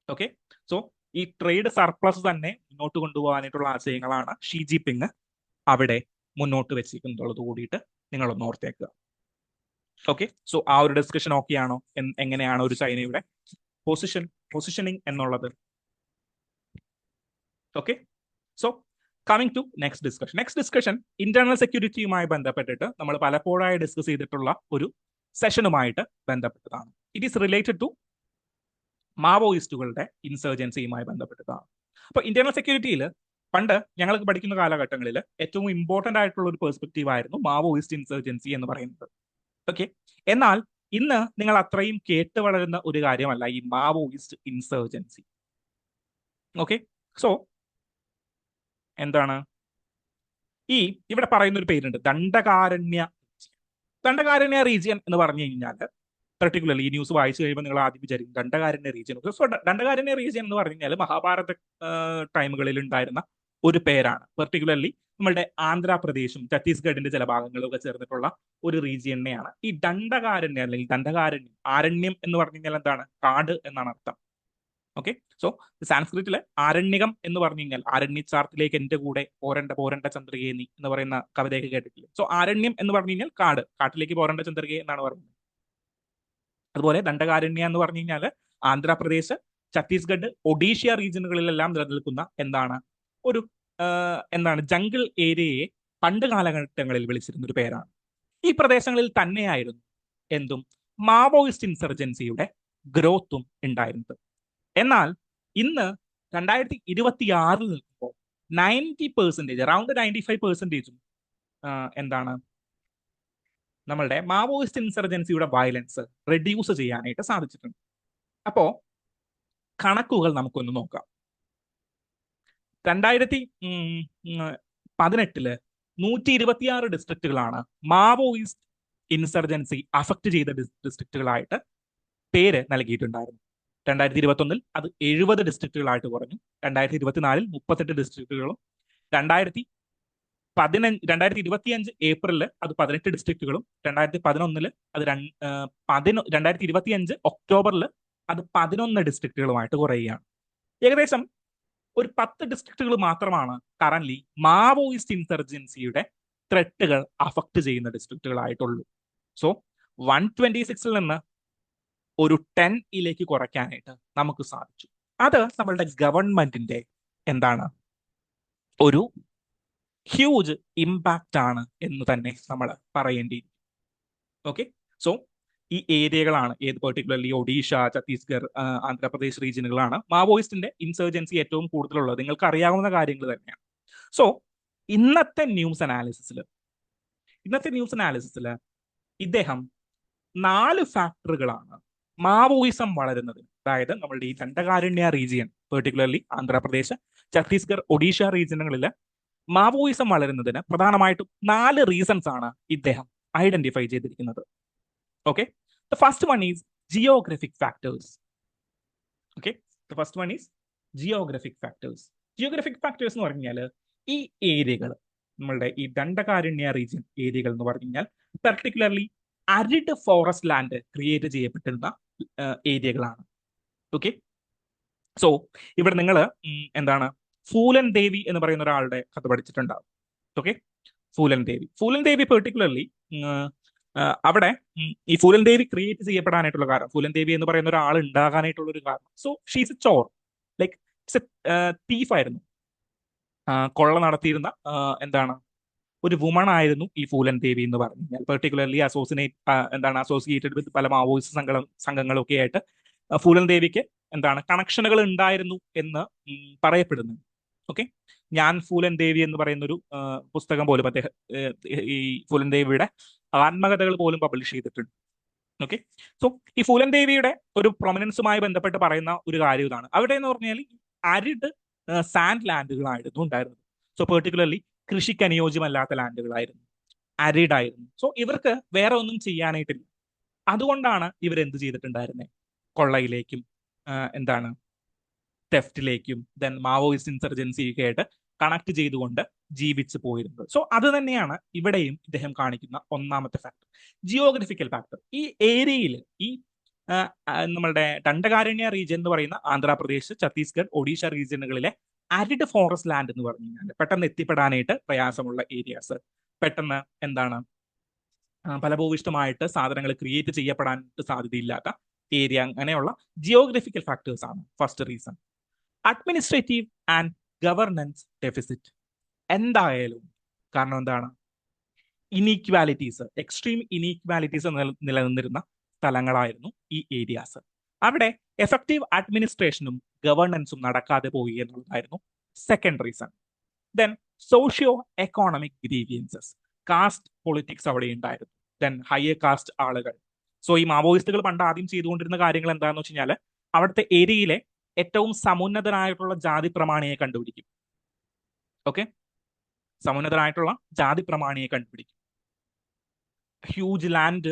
Speaker 1: ഓക്കെ, സോ ഈ ട്രേഡ് സർപ്ലസ് തന്നെ മുന്നോട്ട് കൊണ്ടുപോകാനായിട്ടുള്ള ആശയങ്ങളാണ് ഷീ ജിൻപിങ് അവിടെ മുന്നോട്ട് വെച്ചിരിക്കുന്നുള്ളത് കൂടിയിട്ട് നിങ്ങളൊന്ന് ഓർത്തേക്കുക. ഓക്കെ, സോ ആ ഒരു ഡിസ്കഷൻ ഓക്കെയാണോ? എങ്ങനെയാണ് ഒരു ചൈനയുടെ പൊസിഷനിങ് എന്നുള്ളത്? Okay, so coming to next discussion internal സെക്യൂരിറ്റിയുമായി ബന്ധപ്പെട്ടിട്ട് നമ്മൾ പലപ്പോഴായി ഡിസ്കസ് ചെയ്തിട്ടുള്ള ഒരു സെഷനുമായിട്ട് ബന്ധപ്പെട്ടതാണ്. ഇറ്റ് ഈസ് റിലേറ്റഡ് ടു മാവോയിസ്റ്റുകളുടെ ഇൻസർജൻസിയുമായി ബന്ധപ്പെട്ടതാണ്. അപ്പോൾ ഇന്റേണൽ സെക്യൂരിറ്റിയിൽ പണ്ട് ഞങ്ങൾക്ക് പഠിക്കുന്ന കാലഘട്ടങ്ങളിൽ ഏറ്റവും ഇമ്പോർട്ടന്റ് ആയിട്ടുള്ള ഒരു പെർസ്പെക്റ്റീവ് ആയിരുന്നു മാവോയിസ്റ്റ് ഇൻസർജൻസി എന്ന് പറയുന്നത്. ഓക്കെ, എന്നാൽ ഇന്ന് നിങ്ങൾ അത്രയും കേട്ട് വളരുന്ന ഒരു കാര്യമല്ല ഈ മാവോയിസ്റ്റ് ഇൻസർജൻസി. ഓക്കെ, സോ എന്താണ് ഇവിടെ പറയുന്ന ഒരു പേരുണ്ട്, ദണ്ഡകാരണ്യ റീജിയൻ എന്ന് പറഞ്ഞു കഴിഞ്ഞാൽ പെർട്ടിക്കുലർലി ഈ ന്യൂസ് വായിച്ചു കഴിയുമ്പോൾ നിങ്ങൾ ആദ്യം വിചാരിക്കും Dandakaranya region. So Dandakaranya region എന്ന് പറഞ്ഞു കഴിഞ്ഞാൽ മഹാഭാരത ടൈമുകളിൽ ഉണ്ടായിരുന്ന ഒരു പേരാണ്. പെർട്ടിക്കുലർലി നമ്മുടെ ആന്ധ്രാപ്രദേശും ഛത്തീസ്ഗഡിന്റെ ചില ഭാഗങ്ങളും ഒക്കെ ചേർന്നിട്ടുള്ള ഒരു റീജിയനെയാണ് ഈ ദണ്ഡകാരണ്യം അല്ലെങ്കിൽ ദണ്ഡകാരണ്യം. ആരണ്യം എന്ന് പറഞ്ഞു കഴിഞ്ഞാൽ എന്താണ്? കാട് എന്നാണ് അർത്ഥം. ഓക്കെ, സോ സാൻസ്ക്രിറ്റില് ആരണ്യകം എന്ന് പറഞ്ഞു കഴിഞ്ഞാൽ ആരണ്യച്ചാർത്തിലേക്ക് എന്റെ കൂടെ പോരണ്ട ചന്ദ്രികയെ നീ എന്ന് പറയുന്ന കവിതയൊക്കെ കേട്ടിട്ടില്ലേ? സോ ആരണ്യം എന്ന് പറഞ്ഞു കഴിഞ്ഞാൽ കാട്, കാട്ടിലേക്ക് പോരണ്ട ചന്ദ്രികയെ എന്നാണ് പറയുന്നത്. അതുപോലെ ദണ്ഡകാരണ്യ എന്ന് പറഞ്ഞു കഴിഞ്ഞാൽ ആന്ധ്രാപ്രദേശ്, ഛത്തീസ്ഗഡ്, ഒഡീഷ റീജിയനുകളിലെല്ലാം നിലനിൽക്കുന്ന ഒരു ജംഗിൾ ഏരിയയെ പണ്ട് കാലഘട്ടങ്ങളിൽ വിളിച്ചിരുന്ന ഒരു പേരാണ്. ഈ പ്രദേശങ്ങളിൽ തന്നെയായിരുന്നു മാവോയിസ്റ്റ് ഇൻസർജൻസിയുടെ ഗ്രോത്തും ഉണ്ടായിരുന്നത്. എന്നാൽ ഇന്ന് 2026 നിൽക്കുമ്പോൾ 90%, അറൌണ്ട് 95%, നമ്മളുടെ മാവോയിസ്റ്റ് ഇൻസർജൻസിയുടെ വയലൻസ് റെഡ്യൂസ് ചെയ്യാനായിട്ട് സാധിച്ചിട്ടുണ്ട്. അപ്പോ കണക്കുകൾ നമുക്കൊന്ന് നോക്കാം. 2018 126 ഡിസ്ട്രിക്റ്റുകളാണ് മാവോയിസ്റ്റ് ഇൻസർജൻസി അഫക്ട് ചെയ്ത ഡിസ്ട്രിക്റ്റുകളായിട്ട് പേര് നൽകിയിട്ടുണ്ടായിരുന്നു. 2021 അത് 70 ഡിസ്ട്രിക്റ്റുകളായിട്ട് കുറഞ്ഞു. 2024 38 ഡിസ്ട്രിക്റ്റുകളും 2025 ഏപ്രിലിൽ അത് 18 ഡിസ്ട്രിക്റ്റുകളും 2011 അത് 2025 ഒക്ടോബറിൽ അത് 11 ഡിസ്ട്രിക്റ്റുകളുമായിട്ട് കുറയുകയാണ്. ഏകദേശം ഒരു 10 ഡിസ്ട്രിക്റ്റുകൾ മാത്രമാണ് കറന്റ്ലി മാവോയിസ്റ്റ് ഇൻസർജൻസിയുടെ ത്രെട്ടുകൾ അഫക്ട് ചെയ്യുന്ന ഡിസ്ട്രിക്റ്റുകളായിട്ടുള്ളൂ. സോ 126 നിന്ന് ഒരു 10 കുറയ്ക്കാനായിട്ട് നമുക്ക് സാധിച്ചു. അത് നമ്മളുടെ ഗവൺമെന്റിന്റെ ഒരു ഹ്യൂജ് ഇമ്പാക്റ്റ് ആണ് എന്ന് തന്നെ നമ്മൾ പറയേണ്ടിയിരിക്കും. ഓക്കെ, സോ ഈ ഏരിയകളാണ് പെർട്ടിക്കുലർലി ഒഡീഷ, ഛത്തീസ്ഗഡ്, ആന്ധ്രാപ്രദേശ് റീജിയനുകളാണ് മാവോയിസ്റ്റിന്റെ ഇൻസർജൻസി ഏറ്റവും കൂടുതലുള്ളത്. നിങ്ങൾക്ക് അറിയാവുന്ന കാര്യങ്ങൾ തന്നെയാണ്. സോ ഇന്നത്തെ ന്യൂസ് അനാലിസിസിൽ ഇദ്ദേഹം 4 ഫാക്ടറുകളാണ് മാവോയിസം വളരുന്നതിന്, അതായത് നമ്മളുടെ ഈ ദണ്ഡകാരണ്യ റീജിയൻ, പെർട്ടിക്കുലർലി ആന്ധ്രാപ്രദേശ്, ഛത്തീസ്ഗഡ്, ഒഡീഷ റീജിയനുകളിൽ മാവോയിസം വളരുന്നതിന് പ്രധാനമായിട്ടും 4 റീസൺസ് ആണ് ഇദ്ദേഹം ഐഡന്റിഫൈ ചെയ്തിരിക്കുന്നത്. Okay, the first one is geographic factors. Okay, the first one is geographic factors. Geographic factors എന്ന് പറഞ്ഞാൽ ഈ ഏരിയകൾ, നമ്മളുടെ ഈ ദണ്ഡകാരണ്യ റീജിയൻ ഏരിയകൾ എന്ന് പറഞ്ഞു കഴിഞ്ഞാൽ particularly arid forest land create ചെയ്യപ്പെട്ടിരുന്ന ഏരിയകളാണ്. ഓക്കെ, സോ ഇവിടെ നിങ്ങൾ ഫൂലൻ ദേവി എന്ന് പറയുന്ന ഒരാളുടെ കഥ പഠിച്ചിട്ടുണ്ടാവും. ഓക്കെ, ഫൂലൻ ദേവി പെർട്ടിക്കുലർലി അവിടെ ഈ ഫൂലൻ ദേവി ക്രിയേറ്റ് ചെയ്യപ്പെടാനായിട്ടുള്ള കാരണം, ഫൂലൻ ദേവി എന്ന് പറയുന്ന ഒരാൾ ഉണ്ടാകാനായിട്ടുള്ള ഒരു കാരണം, so she's A Chor, like thief ആയിരുന്നു, കൊള്ള നടത്തിയിരുന്ന ഒരു വുമൺ ആയിരുന്നു ഈ ഫൂലൻ ദേവി എന്ന് പറഞ്ഞു കഴിഞ്ഞാൽ. പെർട്ടിക്കുലർലി അസോസിയേറ്റഡ് വിത്ത് പല മാവോയിസ്റ്റ് സംഘങ്ങളൊക്കെ ആയിട്ട് ഫൂലൻ ദേവിക്ക് കണക്ഷനുകൾ ഉണ്ടായിരുന്നു എന്ന് പറയപ്പെടുന്നു. ഓക്കെ, ഞാൻ ഫൂലൻ ദേവി എന്ന് പറയുന്ന ഒരു പുസ്തകം പോലും അദ്ദേഹം ഈ ഫൂലൻ ദേവിയുടെ ആത്മകഥകൾ പോലും പബ്ലിഷ് ചെയ്തിട്ടുണ്ട്. ഓക്കെ, സോ ഈ ഫൂലൻ ദേവിയുടെ ഒരു പ്രൊമിനൻസുമായി ബന്ധപ്പെട്ട് പറയുന്ന ഒരു കാര്യം ഇതാണ്. അവിടെ എന്ന് പറഞ്ഞാൽ അരിഡ് സാൻഡ് ലാൻഡുകളായിരുന്നു ഉണ്ടായിരുന്നത്. സോ പെർട്ടിക്കുലർലി കൃഷിക്ക് അനുയോജ്യമല്ലാത്ത ലാൻഡുകളായിരുന്നു, അരിഡ് ആയിരുന്നു. സോ ഇവർക്ക് വേറെ ഒന്നും ചെയ്യാനായിട്ടില്ല. അതുകൊണ്ടാണ് ഇവരെന്ത് ചെയ്തിട്ടുണ്ടായിരുന്നത്? കൊള്ളയിലേക്കും തെഫ്റ്റിലേക്കും ദെൻ മാവോയിസ്റ്റ് ഇൻസർജൻസിയൊക്കെ ആയിട്ട് കണക്ട് ചെയ്തുകൊണ്ട് ജീവിച്ചു പോയിരുന്നത്. സോ അത് തന്നെയാണ് ഇവിടെയും ഇദ്ദേഹം കാണിക്കുന്ന ഒന്നാമത്തെ ഫാക്ടർ, ജിയോഗ്രഫിക്കൽ ഫാക്ടർ. ഈ ഏരിയയിൽ ഈ നമ്മളുടെ ദണ്ഡകാരണ്യ റീജിയൻ എന്ന് പറയുന്ന ആന്ധ്രാപ്രദേശ്, ഛത്തീസ്ഗഡ്, ഒഡീഷ റീജിയനുകളിലെ അരിഡ് ഫോറസ്റ്റ് ലാൻഡ് എന്ന് പറഞ്ഞു കഴിഞ്ഞാൽ പെട്ടെന്ന് എത്തിപ്പെടാനായിട്ട് പ്രയാസമുള്ള ഏരിയാസ്, പെട്ടെന്ന് ഫലഭൂയിഷ്ടമായിട്ട് സാധനങ്ങൾ ക്രിയേറ്റ് ചെയ്യപ്പെടാനായിട്ട് സാധ്യതയില്ലാത്ത ഏരിയ, അങ്ങനെയുള്ള ജിയോഗ്രഫിക്കൽ ഫാക്ടേഴ്സ് ആണ് first reason. Administrative and governance deficit. എന്തായാലും. കാരണം എന്താണ്? ഇനീക്വാലിറ്റീസ്, എക്സ്ട്രീം ഇനീക്വാലിറ്റീസ് നിലനിന്നിരുന്ന സ്ഥലങ്ങളായിരുന്നു ഈ ഏരിയാസ്. അവിടെ എഫക്റ്റീവ് അഡ്മിനിസ്ട്രേഷനും ഗവേണൻസും നടക്കാതെ പോയി എന്നുള്ളതായിരുന്നു second reason. Then socio economic grievances, caste politics അവിടെ ഉണ്ടായിരുന്നു. ദെൻ ഹയർ കാസ്റ്റ് ആളുകൾ. സോ ഈ മാവോയിസ്റ്റുകൾ പണ്ട് ആദ്യം ചെയ്തുകൊണ്ടിരുന്ന കാര്യങ്ങൾ എന്താണെന്ന് വെച്ച് കഴിഞ്ഞാൽ അവിടുത്തെ ഏരിയയിലെ ഏറ്റവും സമുന്നതനായിട്ടുള്ള ജാതി പ്രമാണിയെ കണ്ടുപിടിക്കും. ഓക്കെ, സമുന്നതനായിട്ടുള്ള ജാതി പ്രമാണിയെ കണ്ടുപിടിക്കും. ഹ്യൂജ് ലാൻഡ്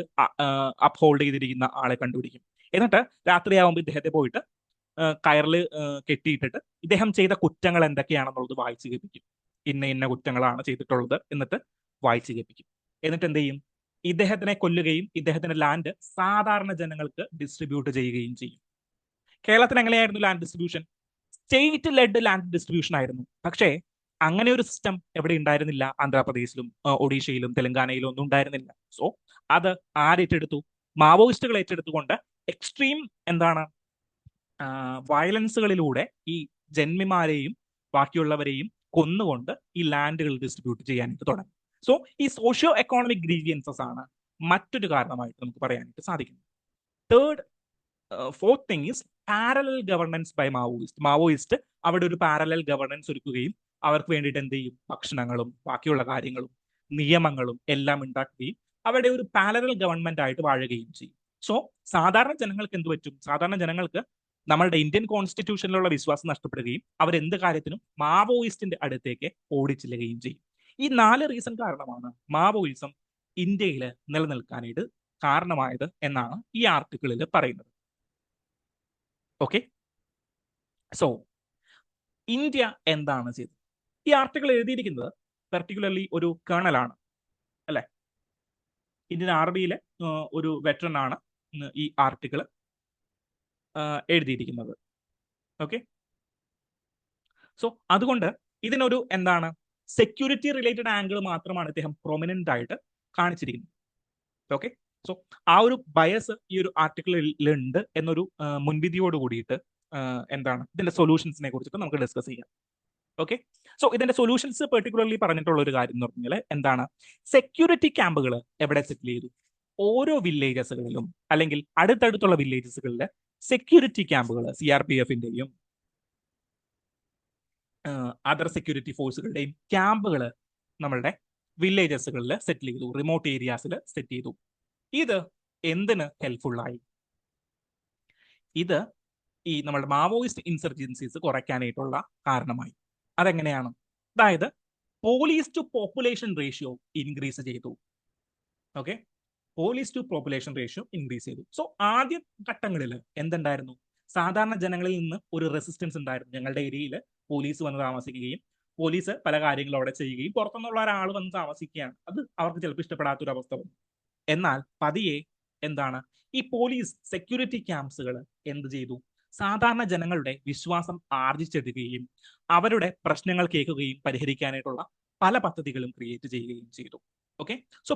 Speaker 1: അപ്ഹോൾഡ് ചെയ്തിരിക്കുന്ന ആളെ കണ്ടുപിടിക്കും. എന്നിട്ട് രാത്രിയാവുമ്പോൾ ഇദ്ദേഹത്തെ പോയിട്ട് കയറിൽ കെട്ടിയിട്ടിട്ട് ഇദ്ദേഹം ചെയ്ത കുറ്റങ്ങൾ എന്തൊക്കെയാണെന്നുള്ളത് വായിച്ചു കേൾപ്പിക്കും. ഇന്ന ഇന്ന കുറ്റങ്ങളാണ് ചെയ്തിട്ടുള്ളത് എന്നിട്ട് വായിച്ചു കേൾപ്പിക്കും. എന്നിട്ട് എന്ത് ചെയ്യും? ഇദ്ദേഹത്തിനെ കൊല്ലുകയും ഇദ്ദേഹത്തിന്റെ ലാൻഡ് സാധാരണ ജനങ്ങൾക്ക് ഡിസ്ട്രിബ്യൂട്ട് ചെയ്യുകയും ചെയ്യും. കേരളത്തിൽ എങ്ങനെയായിരുന്നു land distribution? State led land distribution ആയിരുന്നു. പക്ഷേ അങ്ങനെ ഒരു സിസ്റ്റം എവിടെ ഉണ്ടായിരുന്നില്ല. ആന്ധ്രാപ്രദേശിലും ഒഡീഷയിലും തെലങ്കാനയിലും ഒന്നും ഉണ്ടായിരുന്നില്ല. സോ അത് ആരേറ്റെടുത്തു? മാവോയിസ്റ്റുകൾ ഏറ്റെടുത്തുകൊണ്ട് എക്സ്ട്രീം എന്താണ് വയലൻസുകളിലൂടെ ഈ ജന്മിമാരെയും ബാക്കിയുള്ളവരെയും കൊന്നുകൊണ്ട് ഈ ലാൻഡുകൾ ഡിസ്ട്രിബ്യൂട്ട് ചെയ്യാനായിട്ട് തുടങ്ങി. സോ ഈ സോഷ്യോ എക്കോണമിക് ഗ്രീവിയൻസസ് ആണ് മറ്റൊരു കാരണമായിട്ട് നമുക്ക് പറയാനായിട്ട് സാധിക്കുന്നത്. Third fourth thing is parallel governance by Maoist. Maoist അവിടെ ഒരു പാരലൽ ഗവർണൻസ് ഒരുക്കുകയും അവർക്ക് വേണ്ടിയിട്ട് എന്ത് ചെയ്യും? ഭക്ഷണങ്ങളും ബാക്കിയുള്ള കാര്യങ്ങളും നിയമങ്ങളും എല്ലാം ഉണ്ടാക്കുകയും അവിടെ ഒരു പാരലൽ ഗവൺമെന്റ് ആയിട്ട് വാഴുകയും ചെയ്യും. സോ സാധാരണ ജനങ്ങൾക്ക് എന്ത് പറ്റും? സാധാരണ ജനങ്ങൾക്ക് നമ്മളുടെ ഇന്ത്യൻ കോൺസ്റ്റിറ്റ്യൂഷനിലുള്ള വിശ്വാസം നഷ്ടപ്പെടുകയും അവരെന്ത് കാര്യത്തിനും മാവോയിസ്റ്റിന്റെ അടുത്തേക്ക് ഓടിച്ചെല്ലുകയും ചെയ്യും. ഈ 4 റീസൺ കാരണമാണ് മാവോയിസം ഇന്ത്യയിൽ നിലനിൽക്കാനായിട്ട് കാരണമായത് എന്നാണ് ഈ ആർട്ടിക്കിളിൽ പറയുന്നത്. ഓക്കെ, സോ ഇന്ത്യ എന്താണ് ചെയ്തത്? ഈ ആർട്ടിക്കിൾ എഴുതിയിരിക്കുന്നത് പെർട്ടിക്കുലർലി ഒരു കേണലാണ്, അല്ലെ? ഇന്ത്യൻ ആർമിയിലെ ഒരു വെറ്ററൻ ആണ് ഈ ആർട്ടിക്കിൾ എഴുതിയിരിക്കുന്നത്. ഓക്കെ, സോ അതുകൊണ്ട് ഇതിനൊരു എന്താണ് സെക്യൂരിറ്റി റിലേറ്റഡ് ആംഗിൾ മാത്രമാണ് ഇദ്ദേഹം പ്രൊമിനന്റ് ആയിട്ട് കാണിച്ചിരിക്കുന്നത്. ഓക്കെ, സോ ആ ഒരു ബയസ് ഈ ഒരു ആർട്ടിക്കിളിൽ ഉണ്ട് എന്നൊരു മുൻവിധിയോട് കൂടിയിട്ട് എന്താണ് ഇതിന്റെ സൊല്യൂഷൻസിനെ കുറിച്ചിട്ട് നമുക്ക് ഡിസ്കസ് ചെയ്യാം. ഓക്കെ, സോ ഇതിന്റെ സൊല്യൂഷൻസ് പെർട്ടിക്കുലർലി പറഞ്ഞിട്ടുള്ള ഒരു കാര്യം എന്ന് പറഞ്ഞാൽ എന്താണ്? സെക്യൂരിറ്റി ക്യാമ്പുകൾ എവിടെ സെറ്റിൽ ചെയ്തു? ഓരോ വില്ലേജസുകളിലും അല്ലെങ്കിൽ അടുത്തടുത്തുള്ള വില്ലേജസുകളിലെ സെക്യൂരിറ്റി ക്യാമ്പുകൾ CRPFന്റെയും അതർ സെക്യൂരിറ്റി ഫോഴ്സുകളുടെയും ക്യാമ്പുകൾ നമ്മളുടെ വില്ലേജസുകളിൽ സെറ്റിൽ ചെയ്തു, റിമോട്ട് ഏരിയാസിൽ സെറ്റ് ചെയ്തു. ഇത് എന്തിന് ഹെൽപ്ഫുള്ളായി? ഇത് ഈ നമ്മുടെ മാവോയിസ്റ്റ് ഇൻസർജൻസീസ് കുറയ്ക്കാനായിട്ടുള്ള കാരണമായി. അതെങ്ങനെയാണ്? അതായത് police to population ratio increase ചെയ്തു. Okay, police to population ratio increase ചെയ്തു. സോ ആദ്യ ഘട്ടങ്ങളിൽ എന്തുണ്ടായിരുന്നു? സാധാരണ ജനങ്ങളിൽ നിന്ന് ഒരു റെസിസ്റ്റൻസ് ഉണ്ടായിരുന്നു. ഞങ്ങളുടെ ഏരിയയിൽ പോലീസ് വന്ന് താമസിക്കുകയും പോലീസ് പല കാര്യങ്ങളും അവിടെ ചെയ്യുകയും പുറത്തുനിന്നുള്ള ഒരാൾ വന്ന് താമസിക്കുകയാണ്, അത് അവർക്ക് ചിലപ്പോൾ ഇഷ്ടപ്പെടാത്തൊരു അവസ്ഥ വന്നു. എന്നാൽ പതിയെ എന്താണ് ഈ പോലീസ് സെക്യൂരിറ്റി ക്യാമ്പ്സുകൾ എന്ത് ചെയ്തു? സാധാരണ ജനങ്ങളുടെ വിശ്വാസം ആർജിച്ചെടുക്കുകയും അവരുടെ പ്രശ്നങ്ങൾ കേൾക്കുകയും പരിഹരിക്കാനായിട്ടുള്ള പല പദ്ധതികളും ക്രിയേറ്റ് ചെയ്യുകയും ചെയ്തു. Okay, so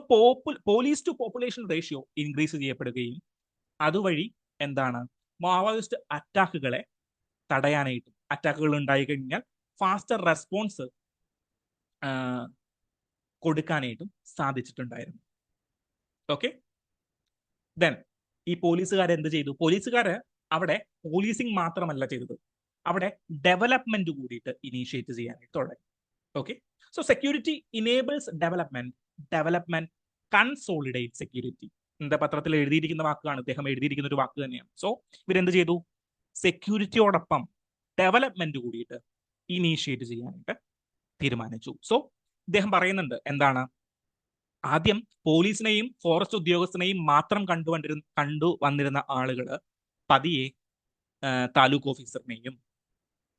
Speaker 1: police to population ratio increase ചെയ്യപ്പെടുകയും അതുവഴി എന്താണ് മാവോയിസ്റ്റ് അറ്റാക്കുകളെ തടയാനായിട്ടും അറ്റാക്കുകൾ ഉണ്ടായി കഴിഞ്ഞാൽ ഫാസ്റ്റർ റെസ്പോൺസ് കൊടുക്കാനായിട്ടും സാധിച്ചിട്ടുണ്ടായിരുന്നു. ഓക്കെ, ദെൻ ഈ പോലീസുകാർ എന്ത് ചെയ്തു? പോലീസുകാര് അവിടെ പോലീസിങ് മാത്രമല്ല ചെയ്തത്, അവിടെ ഡെവലപ്മെന്റ് കൂടിയിട്ട് ഇനീഷ്യേറ്റ് ചെയ്യാനായിട്ട് തുടങ്ങി. Okay, so security enables development, development consolidate security. എന്റെ പത്രത്തിൽ എഴുതിയിരിക്കുന്ന വാക്കാണ്, ഇദ്ദേഹം എഴുതിയിരിക്കുന്ന ഒരു വാക്ക് തന്നെയാണ്. സോ ഇവരെന്ത് ചെയ്തു? സെക്യൂരിറ്റിയോടൊപ്പം ഡെവലപ്മെന്റ് കൂടിയിട്ട് ഇനീഷ്യേറ്റ് ചെയ്യാനായിട്ട് തീരുമാനിച്ചു. സോ ഇദ്ദേഹം പറയുന്നുണ്ട് എന്താണ്? ആദ്യം പോലീസിനെയും ഫോറസ്റ്റ് ഉദ്യോഗസ്ഥനെയും മാത്രം കണ്ടുവന്നിരുന്ന ആളുകൾ പതിയെ താലൂക്ക് ഓഫീസറിനെയും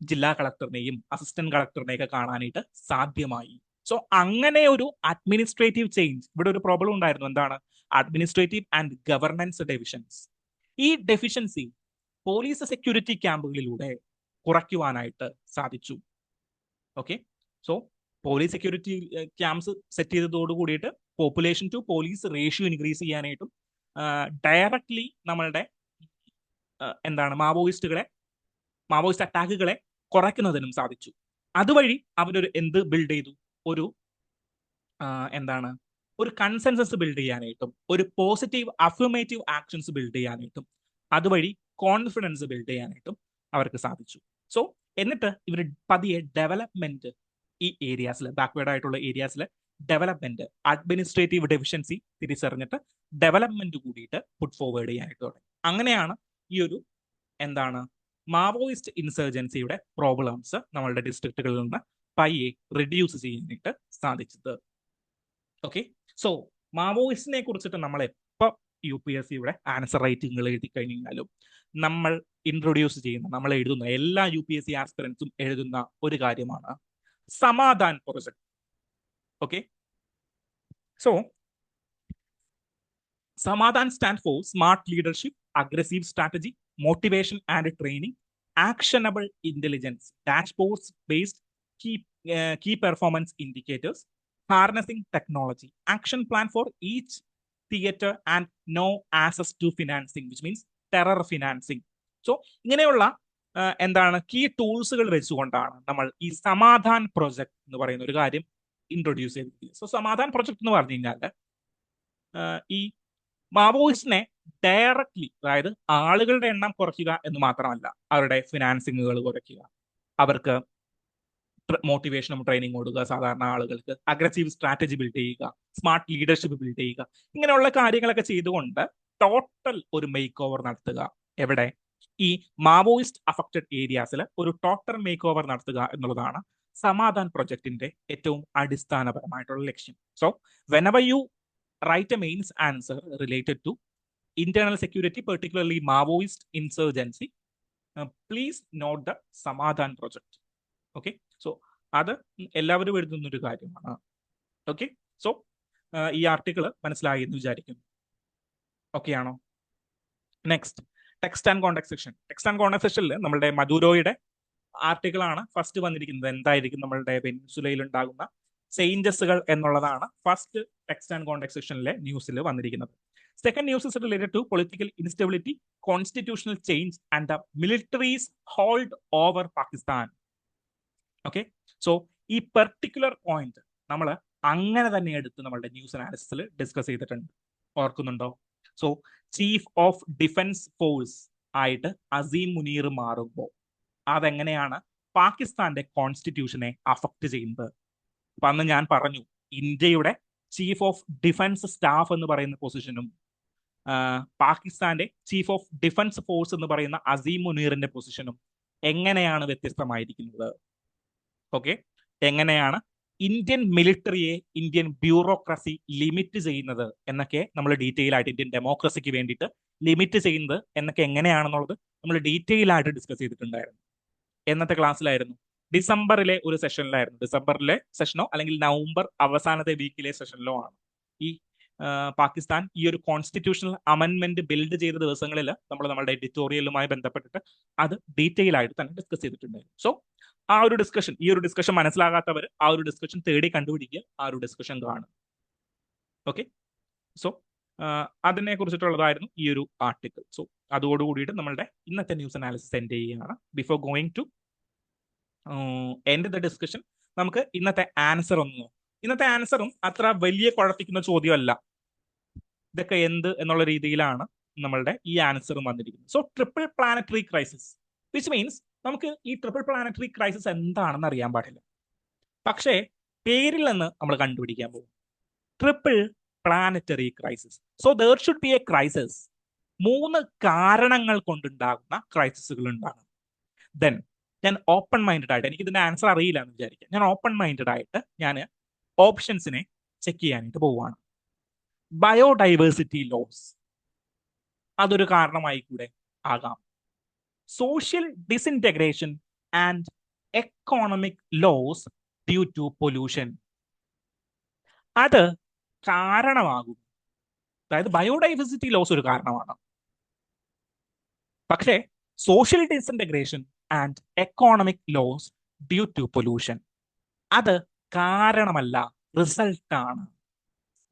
Speaker 1: ജില്ലാ കളക്ടറിനെയും അസിസ്റ്റന്റ് കളക്ടറിനെയൊക്കെ കാണാനായിട്ട് സാധ്യമായി. സോ അങ്ങനെ ഒരു അഡ്മിനിസ്ട്രേറ്റീവ് ചേഞ്ച്, ഇവിടെ ഒരു പ്രോബ്ലം ഉണ്ടായിരുന്നു. എന്താണ്? Administrative and governance deficiency. ഈ ഡെഫിഷ്യൻസി പോലീസ് സെക്യൂരിറ്റി ക്യാമ്പുകളിലൂടെ കുറയ്ക്കുവാനായിട്ട് സാധിച്ചു. Okay, so police security camps set ചെയ്തതോട് കൂടിയിട്ട് population to police ratio increase ചെയ്യാനായിട്ടും ഡയറക്ട്ലി നമ്മളുടെ എന്താണ് മാവോയിസ്റ്റ് അറ്റാക്കുകളെ കുറയ്ക്കുന്നതിനും സാധിച്ചു. അതുവഴി അവരൊരു എന്ത് ബിൽഡ് ചെയ്തു? ഒരു എന്താണ് ഒരു കൺസെൻസസ് ബിൽഡ് ചെയ്യാനായിട്ടും ഒരു പോസിറ്റീവ് അഫർമേറ്റീവ് ആക്ഷൻസ് ബിൽഡ് ചെയ്യാനായിട്ടും അതുവഴി കോൺഫിഡൻസ് ബിൽഡ് ചെയ്യാനായിട്ടും അവർക്ക് സാധിച്ചു. സോ എന്നിട്ട് ഇവർ പതിയെ ഡെവലപ്മെന്റ് ഈ ഏരിയാസിൽ ബാക്ക്വേർഡ് ആയിട്ടുള്ള ഏരിയാസിൽ ഡെവലപ്മെന്റ് അഡ്മിനിസ്ട്രേറ്റീവ് ഡെഫിഷ്യൻസി തിരിച്ചറിഞ്ഞിട്ട് ഡെവലപ്മെന്റ് കൂടിയിട്ട് പുട്ട് ഫോർവേഡ് ചെയ്യാനായിട്ട് തുടങ്ങി. അങ്ങനെയാണ് ഈ ഒരു എന്താണ് മാവോയിസ്റ്റ് ഇൻസർജൻസിയുടെ പ്രോബ്ലംസ് നമ്മളുടെ ഡിസ്ട്രിക്റ്റുകളിൽ നിന്ന് പയ്യെ റിഡ്യൂസ് ചെയ്യാനായിട്ട് സാധിച്ചത്. ഓക്കെ, സോ മാവോയിസ്റ്റിനെ കുറിച്ചിട്ട് നമ്മൾ എപ്പോൾ UPSCയുടെ ആൻസർ റൈറ്റിംഗുകൾ എഴുതി കഴിഞ്ഞാലും നമ്മൾ ഇൻട്രൊഡ്യൂസ് ചെയ്യുന്ന നമ്മൾ എഴുതുന്ന എല്ലാ UPSC ആസ്പിറൻസും എഴുതുന്ന ഒരു കാര്യമാണ് Samadhan project. Okay, so Samadhan stand for smart leadership, aggressive strategy, motivation and training, actionable intelligence, dashboards based key performance indicators, harnessing technology, action plan for each theater and no access to financing, which means terror financing. So ഇങ്ങനെയുള്ള എന്താണ് key ടൂൾസുകൾ വെച്ചുകൊണ്ടാണ് നമ്മൾ ഈ Samadhan project എന്ന് പറയുന്ന ഒരു കാര്യം introduce ചെയ്തിരിക്കുന്നത്. സോ സമാധാൻ പ്രൊജക്ട് എന്ന് പറഞ്ഞു കഴിഞ്ഞാൽ ഈ മാവോയിസ്റ്റിനെ ഡയറക്ട്ലി, അതായത് ആളുകളുടെ എണ്ണം കുറയ്ക്കുക എന്ന് മാത്രമല്ല, അവരുടെ ഫിനാൻസിങ്ങുകൾ കുറയ്ക്കുക, അവർക്ക് മോട്ടിവേഷനും ട്രെയിനിങ് കൊടുക്കുക, സാധാരണ ആളുകൾക്ക് അഗ്രസീവ് സ്ട്രാറ്റജി ബിൽഡ് ചെയ്യുക, സ്മാർട്ട് ലീഡർഷിപ്പ് ബിൽഡ് ചെയ്യുക, ഇങ്ങനെയുള്ള കാര്യങ്ങളൊക്കെ ചെയ്തുകൊണ്ട് ടോട്ടൽ ഒരു മേക്ക് ഓവർ നടത്തുക. എവിടെ? ഈ മാവോയിസ്റ്റ് അഫക്റ്റഡ് ഏരിയാസിൽ ഒരു ടോട്ടൽ മേക്ക് ഓവർ നടത്തുക എന്നുള്ളതാണ് സമാധാൻ പ്രൊജക്ടിന്റെ ഏറ്റവും അടിസ്ഥാനപരമായിട്ടുള്ള ലക്ഷ്യം. So whenever you write a mains answer related to internal security, particularly Maoist insurgency, please note the Samadhan project. Okay, so അത് എല്ലാവരും എഴുതുന്ന ഒരു കാര്യമാണ്. ഓക്കെ, സോ ഈ ആർട്ടിക്കിൾ മനസ്സിലായി എന്ന് വിചാരിക്കുന്നു. ഓക്കെ ആണോ? Next, text and contact section. Text and contact സെക്ഷനിൽ നമ്മളുടെ മധുരോയുടെ ആർട്ടിക്കിൾ ആണ് ഫസ്റ്റ് വന്നിരിക്കുന്നത്. എന്തായിരിക്കും നമ്മളുടെ പെനിൻസുലയിൽ ഉണ്ടാകുന്ന ചേഞ്ചസുകൾ എന്നുള്ളതാണ് ഫസ്റ്റ് ടെക്സ്റ്റ് ആൻഡ് കോണ്ടാക്ട് സെക്ഷനിലെ ന്യൂസിൽ വന്നിരിക്കുന്നത്. Second news is related to political instability, constitutional change, and the military's hold over Pakistan. Okay, so ഈ പെർട്ടിക്കുലർ പോയിന്റ് നമ്മൾ അങ്ങനെ തന്നെ എടുത്ത് നമ്മളുടെ ന്യൂസ് അനാലിസിസിൽ ഡിസ്കസ് ചെയ്തിട്ടുണ്ട്. ഓർക്കുന്നുണ്ടോ? So chief of defence force ആയിട്ട് അസീം മുനീർ മാറുമ്പോൾ അതെങ്ങനെയാണ് പാകിസ്ഥാന്റെ കോൺസ്റ്റിറ്റ്യൂഷനെ അഫക്ട് ചെയ്യുന്നത്? അപ്പൊ അന്ന് ഞാൻ പറഞ്ഞു, ഇന്ത്യയുടെ ചീഫ് ഓഫ് ഡിഫൻസ് സ്റ്റാഫ് എന്ന് പറയുന്ന പൊസിഷനും പാകിസ്ഥാന്റെ ചീഫ് ഓഫ് ഡിഫൻസ് ഫോഴ്സ് എന്ന് പറയുന്ന അസീം മുനീറിന്റെ പൊസിഷനും എങ്ങനെയാണ് വ്യത്യസ്തമായിരിക്കുന്നത്? ഓക്കെ, എങ്ങനെയാണ് ഇന്ത്യൻ മിലിറ്ററിയെ ഇന്ത്യൻ ബ്യൂറോക്രസി ലിമിറ്റ് ചെയ്യുന്നത് എന്നൊക്കെ നമ്മൾ ഡീറ്റെയിൽ ആയിട്ട്, ഇന്ത്യൻ ഡെമോക്രസിക്ക് വേണ്ടിയിട്ട് ലിമിറ്റ് ചെയ്യുന്നത് എന്നൊക്കെ എങ്ങനെയാണെന്നുള്ളത് നമ്മൾ ഡീറ്റെയിൽ ആയിട്ട് ഡിസ്കസ് ചെയ്തിട്ടുണ്ടായിരുന്നു. എന്നത്തെ ക്ലാസ്സിലായിരുന്നു? ഡിസംബറിലെ ഒരു സെഷനിലായിരുന്നു. ഡിസംബറിലെ സെഷനോ അല്ലെങ്കിൽ നവംബർ അവസാനത്തെ വീക്കിലെ സെഷനിലോ ആണ് ഈ പാകിസ്ഥാൻ ഈ ഒരു കോൺസ്റ്റിറ്റ്യൂഷണൽ അമെൻമെന്റ് ബിൽഡ് ചെയ്ത ദിവസങ്ങളിൽ നമ്മൾ നമ്മുടെ എഡിറ്റോറിയലുമായി ബന്ധപ്പെട്ടിട്ട് അത് ഡീറ്റെയിൽ ആയിട്ട് തന്നെ ഡിസ്കസ് ചെയ്തിട്ടുണ്ടായിരുന്നു. സോ ആ ഒരു ഡിസ്കഷൻ, ഈ ഒരു ഡിസ്കഷൻ മനസ്സിലാകാത്തവർ ആ ഒരു ഡിസ്കഷൻ തേടി കണ്ടുപിടിക്കുക, ആ ഒരു ഡിസ്കഷൻ കാണും. ഓക്കെ, സോ അതിനെ കുറിച്ചിട്ടുള്ളതായിരുന്നു ഈ ഒരു ആർട്ടിക്കിൾ. സോ അതോടുകൂടിയിട്ട് നമ്മളുടെ ഇന്നത്തെ ന്യൂസ് അനാലിസിസ് എൻഡ് ചെയ്യുകയാണ്. Before going to end the discussion, നമുക്ക് ഇന്നത്തെ ആൻസർ ഒന്ന് നോക്കാം. ഇന്നത്തെ ആൻസറും അത്ര വലിയ കുഴപ്പിക്കുന്ന ചോദ്യമല്ല. ഇതൊക്കെ എന്ത് എന്നുള്ള രീതിയിലാണ് നമ്മളുടെ ഈ ആൻസറും വന്നിരിക്കുന്നത്. So triple planetary crisis, which means നമുക്ക് ഈ ട്രിപ്പിൾ പ്ലാനറ്ററി ക്രൈസിസ് എന്താണെന്ന് അറിയാൻ പാടില്ല. പക്ഷേ പേരിൽ നിന്ന് നമ്മൾ കണ്ടുപിടിക്കാൻ പോകും. Triple planetary crisis. So there should be A crisis. 3 കാരണങ്ങൾ കൊണ്ടുണ്ടാകുന്ന ക്രൈസിസുകൾ ഉണ്ടാകും. ദെൻ ഞാൻ ഓപ്പൺ മൈൻഡഡ് ആയിട്ട്, എനിക്ക് ഇതിന്റെ ആൻസർ അറിയില്ല എന്ന് വിചാരിക്കാം, ഞാൻ ഓപ്പൺ മൈൻഡഡ് ആയിട്ട് ഞാൻ ഓപ്ഷൻസിനെ ചെക്ക് ചെയ്യാനായിട്ട് പോവുകയാണ്. ബയോഡൈവേഴ്സിറ്റി ലോസ്, അതൊരു കാരണമായി കൂടെ ആകാം. Social disintegration and economic loss due to pollution, അത് കാരണമാകും. അതായത് ബയോഡൈവേഴ്സിറ്റി ലോസ് ഒരു കാരണമാണ്, പക്ഷേ social disintegration and economic loss due to pollution അത് കാരണമല്ല, റിസൾട്ടാണ്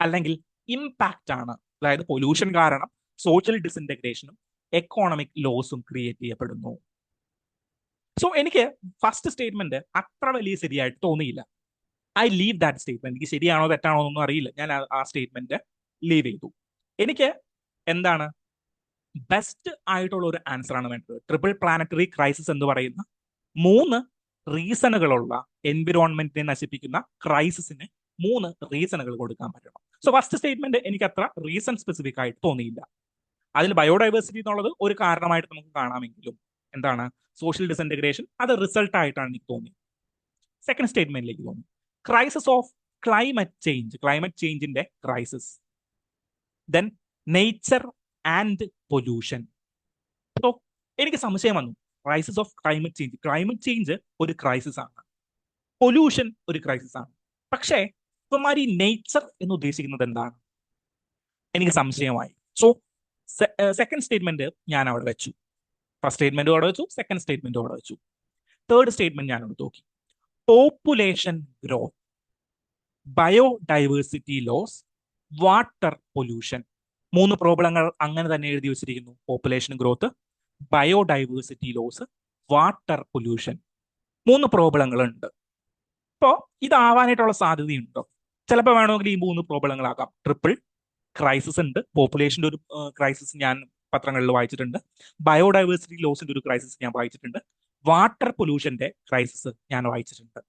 Speaker 1: അല്ലെങ്കിൽ ഇമ്പാക്റ്റ് ആണ്. അതായത് പൊല്യൂഷൻ കാരണം സോഷ്യൽ ഡിസിൻറ്റഗ്രേഷനും എക്കോണമിക് ലോസും ക്രിയേറ്റ് ചെയ്യപ്പെടുന്നു. സോ എനിക്ക് ഫസ്റ്റ് സ്റ്റേറ്റ്മെന്റ് അത്ര വലിയ ശരിയായിട്ട് തോന്നിയില്ല. I leave that statement. എനിക്ക് ശരിയാണോ തെറ്റാണോ എന്നൊന്നും അറിയില്ല, ഞാൻ ആ സ്റ്റേറ്റ്മെന്റ് ലീവ് ചെയ്തു. എനിക്ക് എന്താണ് ബെസ്റ്റ് ആയിട്ടുള്ള ഒരു ആൻസർ ആണ് വേണ്ടത്. ട്രിപ്പിൾ പ്ലാനറ്ററി ക്രൈസിസ് എന്ന് പറയുന്ന 3 റീസണുകളുള്ള എൻവിറോൺമെന്റിനെ നശിപ്പിക്കുന്ന ക്രൈസിസിന് 3 റീസണുകൾ കൊടുക്കാൻ പറ്റണം. സോ ഫസ്റ്റ് സ്റ്റേറ്റ്മെന്റ് എനിക്ക് അത്ര റീസൺ സ്പെസിഫിക് ആയിട്ട് തോന്നിയില്ല. അതിൽ ബയോഡൈവേഴ്സിറ്റി എന്നുള്ളത് ഒരു കാരണമായിട്ട് നമുക്ക് കാണാമെങ്കിലും എന്താണ് സോഷ്യൽ ഡിസഇന്റഗ്രേഷൻ അത് റിസൾട്ട് ആയിട്ടാണ് എനിക്ക് തോന്നിയത്. സെക്കൻഡ് സ്റ്റേറ്റ്മെന്റിലേക്ക് തോന്നി ക്രൈസിസ് ഓഫ് ക്ലൈമറ്റ് ചേഞ്ചിന്റെ crisis, then nature and pollution. So എനിക്ക് സംശയം വന്നു, ക്രൈസിസ് ഓഫ് ക്ലൈമറ്റ് ചേഞ്ച് ഒരു ക്രൈസിസ് ആണ്, പൊല്യൂഷൻ ഒരു ക്രൈസിസ് ആണ്, പക്ഷേ ഇവന്മാർ ഈ നേച്ചർ എന്ന് ഉദ്ദേശിക്കുന്നത് എന്താണ്? എനിക്ക് സംശയമായി. സോ സെക്കൻഡ് സ്റ്റേറ്റ്മെന്റ് ഞാൻ അവിടെ വെച്ചു, ഫസ്റ്റ് സ്റ്റേറ്റ്മെന്റ് അവിടെ വെച്ചു, സെക്കൻഡ് സ്റ്റേറ്റ്മെന്റ് അവിടെ വെച്ചു. തേർഡ് സ്റ്റേറ്റ്മെന്റ് ഞാൻ അവിടെ നോക്കി, population growth, biodiversity loss, water pollution. 3 പ്രോബ്ലങ്ങൾ അങ്ങനെ തന്നെ എഴുതി വെച്ചിരിക്കുന്നു. Population growth, biodiversity loss, water pollution. 3 പ്രോബ്ലങ്ങളുണ്ട്. ഇപ്പോൾ ഇതാവാനായിട്ടുള്ള സാധ്യതയുണ്ടോ? ചിലപ്പോൾ വേണമെങ്കിൽ ഈ 3 പ്രോബ്ലങ്ങളാകാം. ട്രിപ്പിൾ ക്രൈസിസ് ഉണ്ട്, പോപ്പുലേഷന്റെ ഒരു ക്രൈസിസ് ഞാൻ പത്രങ്ങളിൽ വായിച്ചിട്ടുണ്ട്, ബയോഡൈവേഴ്സിറ്റി ലോസിന്റെ ഒരു ക്രൈസിസ് ഞാൻ വായിച്ചിട്ടുണ്ട്, വാട്ടർ പൊല്യൂഷന്റെ ക്രൈസിസ് ഞാൻ വായിച്ചിട്ടുണ്ട്.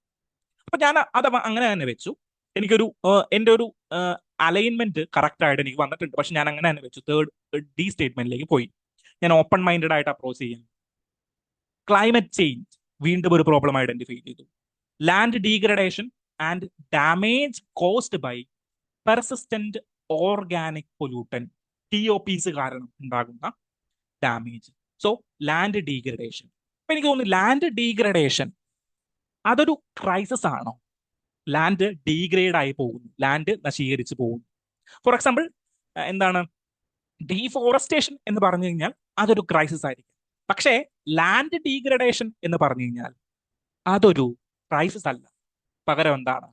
Speaker 1: അപ്പൊ ഞാൻ അത് അങ്ങനെ തന്നെ വെച്ചു. എനിക്കൊരു എൻ്റെ ഒരു അലൈൻമെന്റ് കറക്റ്റ് ആയിട്ട് എനിക്ക് വന്നിട്ടുണ്ട്. പക്ഷെ ഞാൻ അങ്ങനെ തന്നെ വെച്ചു. തേർഡ് ഡി സ്റ്റേറ്റ്മെന്റിലേക്ക് പോയി. ഞാൻ ഓപ്പൺ മൈൻഡഡ് ആയിട്ട് അപ്രോച്ച് ചെയ്യും. ക്ലൈമറ്റ് ചേഞ്ച് വീണ്ടും ഒരു പ്രോബ്ലം ഐഡന്റിഫൈ ചെയ്തു. Land degradation and damage caused by persistent organic pollutant, TOPs കാരണം ഉണ്ടാകുന്ന ഡാമേജ്. So land degradation. അപ്പൊ എനിക്ക് തോന്നുന്നു ലാൻഡ് ഡീഗ്രഡേഷൻ അതൊരു ക്രൈസിസ് ആണോ? ലാൻഡ് ഡീഗ്രേഡ് ആയി പോകുന്നു, ലാൻഡ് നശീകരിച്ച് പോകുന്നു. ഫോർ എക്സാമ്പിൾ എന്താണ് ഡീഫോറസ്റ്റേഷൻ എന്ന് പറഞ്ഞു കഴിഞ്ഞാൽ അതൊരു ക്രൈസിസ് ആയിരിക്കും. പക്ഷേ ലാൻഡ് ഡീഗ്രഡേഷൻ എന്ന് പറഞ്ഞു കഴിഞ്ഞാൽ അതൊരു ക്രൈസിസ് അല്ല. പകരം എന്താണ്?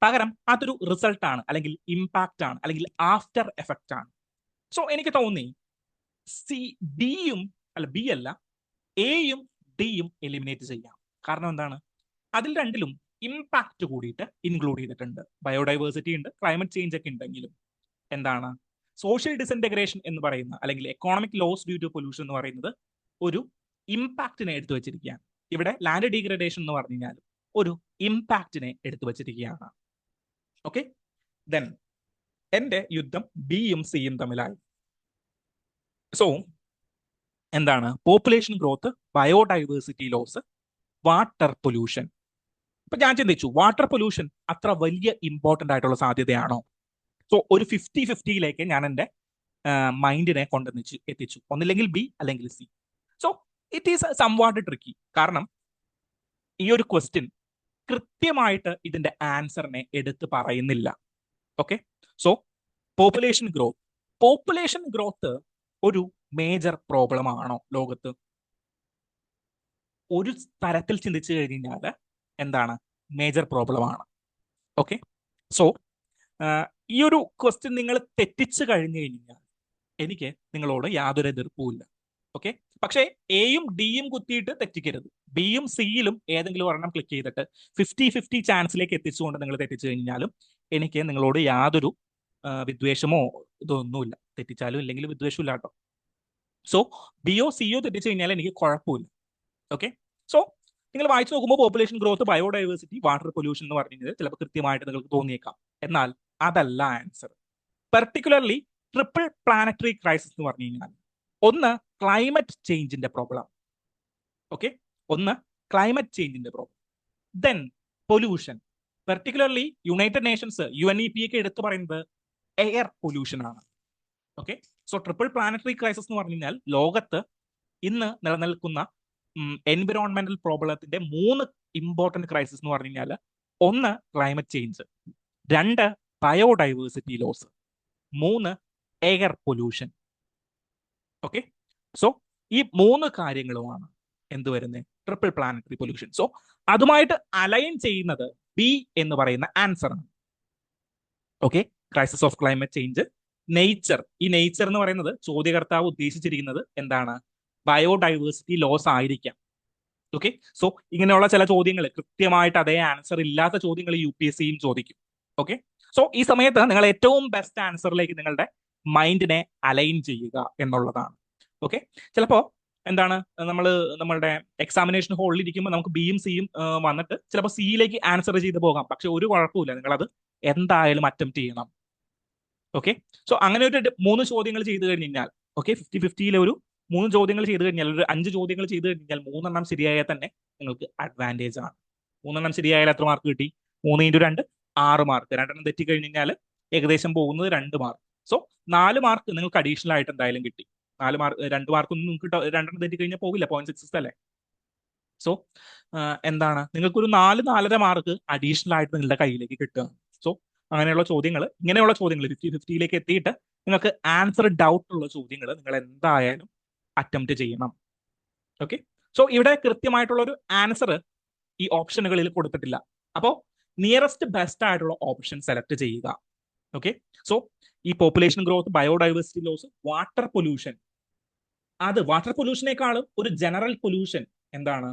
Speaker 1: പകരം അതൊരു റിസൾട്ട് ആണ്, അല്ലെങ്കിൽ ഇമ്പാക്റ്റ് ആണ്, അല്ലെങ്കിൽ ആഫ്റ്റർ എഫക്റ്റ് ആണ്. സോ എനിക്ക് തോന്നി ബി അല്ല, എയും ഡിയും എലിമിനേറ്റ് ചെയ്യാം. കാരണം എന്താണ്? അതിൽ രണ്ടിലും ഇമ്പാക്റ്റ് കൂടിയിട്ട് ഇൻക്ലൂഡ് ചെയ്തിട്ടുണ്ട്. ബയോഡൈവേഴ്സിറ്റി ഉണ്ട്, ക്ലൈമറ്റ് ചേഞ്ച് ഒക്കെ ഉണ്ടെങ്കിലും എന്താണ് സോഷ്യൽ ഡിസഇന്റഗ്രേഷൻ എന്ന് പറയുന്ന, അല്ലെങ്കിൽ economic loss due to pollution എന്ന് പറയുന്നത് ഒരു ഇമ്പാക്റ്റിനെ എടുത്തു വെച്ചിരിക്കുകയാണ്. ഇവിടെ ലാൻഡ് ഡീഗ്രഡേഷൻ എന്ന് പറഞ്ഞു കഴിഞ്ഞാൽ ഒരു ഇമ്പാക്റ്റിനെ എടുത്തു വെച്ചിരിക്കുകയാണ്. ഓക്കെ, ദെൻ എന്റെ യുദ്ധം ബിയും സിയും തമ്മിലായി. സോ എന്താണ് population growth, biodiversity loss, water pollution. അപ്പൊ ഞാൻ ചിന്തിച്ചു, വാട്ടർ പൊല്യൂഷൻ അത്ര വലിയ ഇമ്പോർട്ടന്റ് ആയിട്ടുള്ള സാധ്യതയാണോ? സോ ഒരു 50-50യിലേക്ക് ഞാൻ എൻ്റെ മൈൻഡിനെ കൊണ്ടുവന്ന് എത്തിച്ചു. ഒന്നില്ലെങ്കിൽ ബി അല്ലെങ്കിൽ C. So it is somewhat tricky. കാരണം ഈ ഒരു ക്വസ്റ്റ്യൻ കൃത്യമായിട്ട് ഇതിന്റെ ആൻസറിനെ എടുത്ത് പറയുന്നില്ല. ഓക്കെ, സോ പോപ്പുലേഷൻ ഗ്രോത്ത് ഒരു മേജർ പ്രോബ്ലം ആണോ ലോകത്ത്? ഒരു തരത്തിൽ ചിന്തിച്ചു കഴിഞ്ഞാൽ എന്താണ് മേജർ പ്രോബ്ലം ആണ്. ഓക്കെ, സോ ഈ ഒരു ക്വസ്റ്റ്യൻ നിങ്ങൾ തെറ്റിച്ചു കഴിഞ്ഞു കഴിഞ്ഞാൽ എനിക്ക് നിങ്ങളോട് യാതൊരു എതിർപ്പുമില്ല. ഓക്കെ, പക്ഷേ എയും ഡിയും കുത്തിയിട്ട് തെറ്റിക്കരുത്. ബിയും സിയിലും ഏതെങ്കിലും ഒരെണ്ണം ക്ലിക്ക് ചെയ്തിട്ട് 50-50 ചാൻസിലേക്ക് എത്തിച്ചുകൊണ്ട് നിങ്ങൾ തെറ്റിച്ചു കഴിഞ്ഞാലും എനിക്ക് നിങ്ങളോട് യാതൊരു വിദ്വേഷമോ ഇതൊന്നുമില്ല. തെറ്റിച്ചാലും ഇല്ലെങ്കിലും വിദ്വേഷമില്ല കേട്ടോ. സോ ബിയോ സിയോ തെറ്റിച്ചു കഴിഞ്ഞാൽ എനിക്ക് കുഴപ്പമില്ല. ഓക്കെ, സോ നിങ്ങൾ വായിച്ചു നോക്കുമ്പോൾ population growth, biodiversity, water pollution എന്ന് പറഞ്ഞു കഴിഞ്ഞാൽ ചിലപ്പോൾ കൃത്യമായിട്ട് നിങ്ങൾക്ക് തോന്നിയേക്കാം. എന്നാൽ അതല്ല answer. Particularly triple planetary crisis എന്ന് പറഞ്ഞു കഴിഞ്ഞാൽ ഒന്ന് ക്ലൈമറ്റ് ചേഞ്ചിന്റെ പ്രോബ്ലം. ഓക്കെ, ഒന്ന് ക്ലൈമറ്റ് ചേഞ്ചിന്റെ problem, then pollution. Particularly United Nations UNEP ഒക്കെ എടുത്തു പറയുന്നത് എയർ പൊല്യൂഷൻ ആണ്. Okay, so triple planetary crisis എന്ന് പറഞ്ഞു കഴിഞ്ഞാൽ ലോകത്ത് ഇന്ന് നിലനിൽക്കുന്ന എൻവിറോൺമെന്റൽ പ്രോബ്ലത്തിന്റെ 3 ഇമ്പോർട്ടന്റ് ക്രൈസിസ് എന്ന് പറഞ്ഞു കഴിഞ്ഞാൽ ഒന്ന് climate change, 2 biodiversity loss, 3 air pollution. Okay, so ഈ 3 കാര്യങ്ങളുമാണ് എന്ത് വരുന്നത് ട്രിപ്പിൾ പ്ലാനറ്ററി പൊല്യൂഷൻ. സോ അതുമായിട്ട് അലൈൻ ചെയ്യുന്നത് ബി എന്ന് പറയുന്ന ആൻസർ ആണ്. Okay, crisis of climate change, nature. ഈ നേച്ചർ എന്ന് പറയുന്നത് ചോദ്യകർത്താവ് ഉദ്ദേശിച്ചിരിക്കുന്നത് എന്താണ്? ബയോഡൈവേഴ്സിറ്റി ലോസ് ആയിരിക്കാം. ഓക്കെ, സോ ഇങ്ങനെയുള്ള ചില ചോദ്യങ്ങൾ കൃത്യമായിട്ട് അതേ ആൻസർ ഇല്ലാത്ത ചോദ്യങ്ങൾ UPSCയും ചോദിക്കും. ഓക്കെ, സോ ഈ സമയത്ത് നിങ്ങൾ ഏറ്റവും ബെസ്റ്റ് ആൻസറിലേക്ക് നിങ്ങളുടെ മൈൻഡിനെ അലൈൻ ചെയ്യുക എന്നുള്ളതാണ്. ഓക്കെ, ചിലപ്പോൾ എന്താണ് നമ്മൾ നമ്മളുടെ എക്സാമിനേഷൻ ഹോളിൽ ഇരിക്കുമ്പോൾ നമുക്ക് ബിയും സിയും വന്നിട്ട് ചിലപ്പോൾ സിയിലേക്ക് ആൻസർ ചെയ്ത് പോകാം. പക്ഷെ ഒരു കുഴപ്പമില്ല, നിങ്ങളത് എന്തായാലും അറ്റംപ്റ്റ് ചെയ്യണം. ഓക്കെ, സോ അങ്ങനെ ഒരു 3 ചോദ്യങ്ങൾ ചെയ്തു കഴിഞ്ഞാൽ, ഓക്കെ, 50-50 ഒരു 3 ചോദ്യങ്ങൾ ചെയ്തു കഴിഞ്ഞാൽ, ഒരു 5 ചോദ്യങ്ങൾ ചെയ്തു കഴിഞ്ഞാൽ 3 എണ്ണം ശരിയായാൽ തന്നെ നിങ്ങൾക്ക് അഡ്വാൻറ്റേജ് ആണ്. 3 എണ്ണം ശരിയായാൽ എത്ര മാർക്ക് കിട്ടി? 3 × 2 6 മാർക്ക്. 2 എണ്ണം തെറ്റി കഴിഞ്ഞാൽ ഏകദേശം പോകുന്നത് 2 മാർക്ക്. സോ 4 മാർക്ക് നിങ്ങൾക്ക് അഡീഷണൽ ആയിട്ട് എന്തായാലും കിട്ടി. 4 മാർക്ക് 2 മാർക്കൊന്നും നിങ്ങൾക്ക് 2 എണ്ണം തെറ്റി കഴിഞ്ഞാൽ പോകില്ല, 0.66 അല്ലേ. സോ എന്താണ് നിങ്ങൾക്കൊരു 4-4.5 മാർക്ക് അഡീഷണൽ ആയിട്ട് നിങ്ങളുടെ കയ്യിലേക്ക് കിട്ടുക. സോ അങ്ങനെയുള്ള ചോദ്യങ്ങൾ, ഇങ്ങനെയുള്ള ചോദ്യങ്ങൾ 50-50യിലേക്ക് എത്തിയിട്ട് നിങ്ങൾക്ക് ആൻസർ ഡൗട്ട് ഉള്ള ചോദ്യങ്ങൾ നിങ്ങൾ എന്തായാലും അറ്റംപ്റ്റ് ചെയ്യണം. ഓക്കെ, സോ ഇവിടെ കൃത്യമായിട്ടുള്ള ഒരു ആൻസർ ഈ ഓപ്ഷനുകളിൽ കൊടുത്തിട്ടില്ല. അപ്പോൾ നിയറസ്റ്റ് ബെസ്റ്റ് ആയിട്ടുള്ള ഓപ്ഷൻ സെലക്ട് ചെയ്യുക. ഓക്കെ, സോ ഈ population growth, biodiversity loss, water pollution, അത് വാട്ടർ പൊല്യൂഷനേക്കാളും ഒരു ജനറൽ പൊല്യൂഷൻ എന്താണ്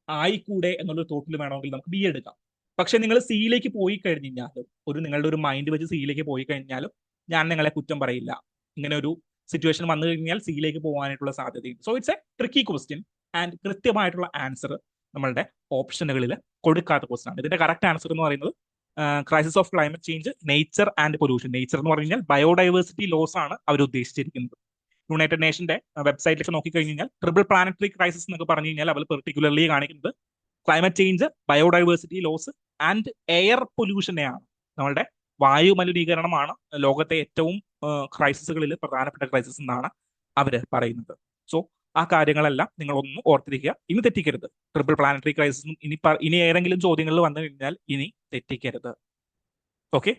Speaker 1: ആയിക്കൂടെ എന്നുള്ള തോട്ടിൽ വേണമെങ്കിൽ നമുക്ക് ബി എടുക്കാം. പക്ഷെ നിങ്ങൾ സിയിലേക്ക് പോയി കഴിഞ്ഞാലും, നിങ്ങളുടെ ഒരു മൈൻഡ് വെച്ച് സിയിലേക്ക് പോയി കഴിഞ്ഞാലും ഞാൻ നിങ്ങളെ കുറ്റം പറയില്ല. ഇങ്ങനെ ഒരു സിറ്റുവേഷൻ വന്നു കഴിഞ്ഞാൽ സിയിലേക്ക് പോകാനായിട്ടുള്ള സാധ്യതയുണ്ട്. So it's A tricky question and കൃത്യമായിട്ടുള്ള ആൻസർ നമ്മളുടെ ഓപ്ഷനുകളിൽ കൊടുക്കാത്ത ക്വസ്റ്റൻ ആണ്. ഇതിന്റെ കറക്റ്റ് ആൻസർ എന്ന് പറയുന്നത് crisis of climate change, nature and pollution. Nature എന്ന് പറഞ്ഞു കഴിഞ്ഞാൽ ബയോഡൈവേഴ്സിറ്റി ലോസ് ആണ് അവർ ഉദ്ദേശിച്ചിരിക്കുന്നത്. യുണൈറ്റഡ് നേഷന്റെ വെബ്സൈറ്റിലേക്ക് നോക്കിക്കഴിഞ്ഞാൽ ട്രിപ്പിൾ പ്ലാനറ്ററി ക്രൈസിസ് എന്നൊക്കെ പറഞ്ഞു കഴിഞ്ഞാൽ അവർ പെർട്ടിക്കുലർലി കാണിക്കുന്നത് climate change, biodiversity loss and air പൊല്യൂഷനെയാണ്. നമ്മളുടെ വായു മലിനീകരണമാണ് ലോകത്തെ ഏറ്റവും ക്രൈസിസുകളിൽ പ്രധാനപ്പെട്ട ക്രൈസിസ് എന്നാണ് അവര് പറയുന്നത്. സോ ആ കാര്യങ്ങളെല്ലാം നിങ്ങൾ ഒന്ന് ഓർത്തിരിക്കുക, ഇനി തെറ്റിക്കരുത്. ട്രിപ്പിൾ പ്ലാനറ്ററി ക്രൈസിസും ഇനി ഏതെങ്കിലും ചോദ്യങ്ങളിൽ വന്നു കഴിഞ്ഞാൽ ഇനി തെറ്റിക്കരുത്. ഓക്കെ,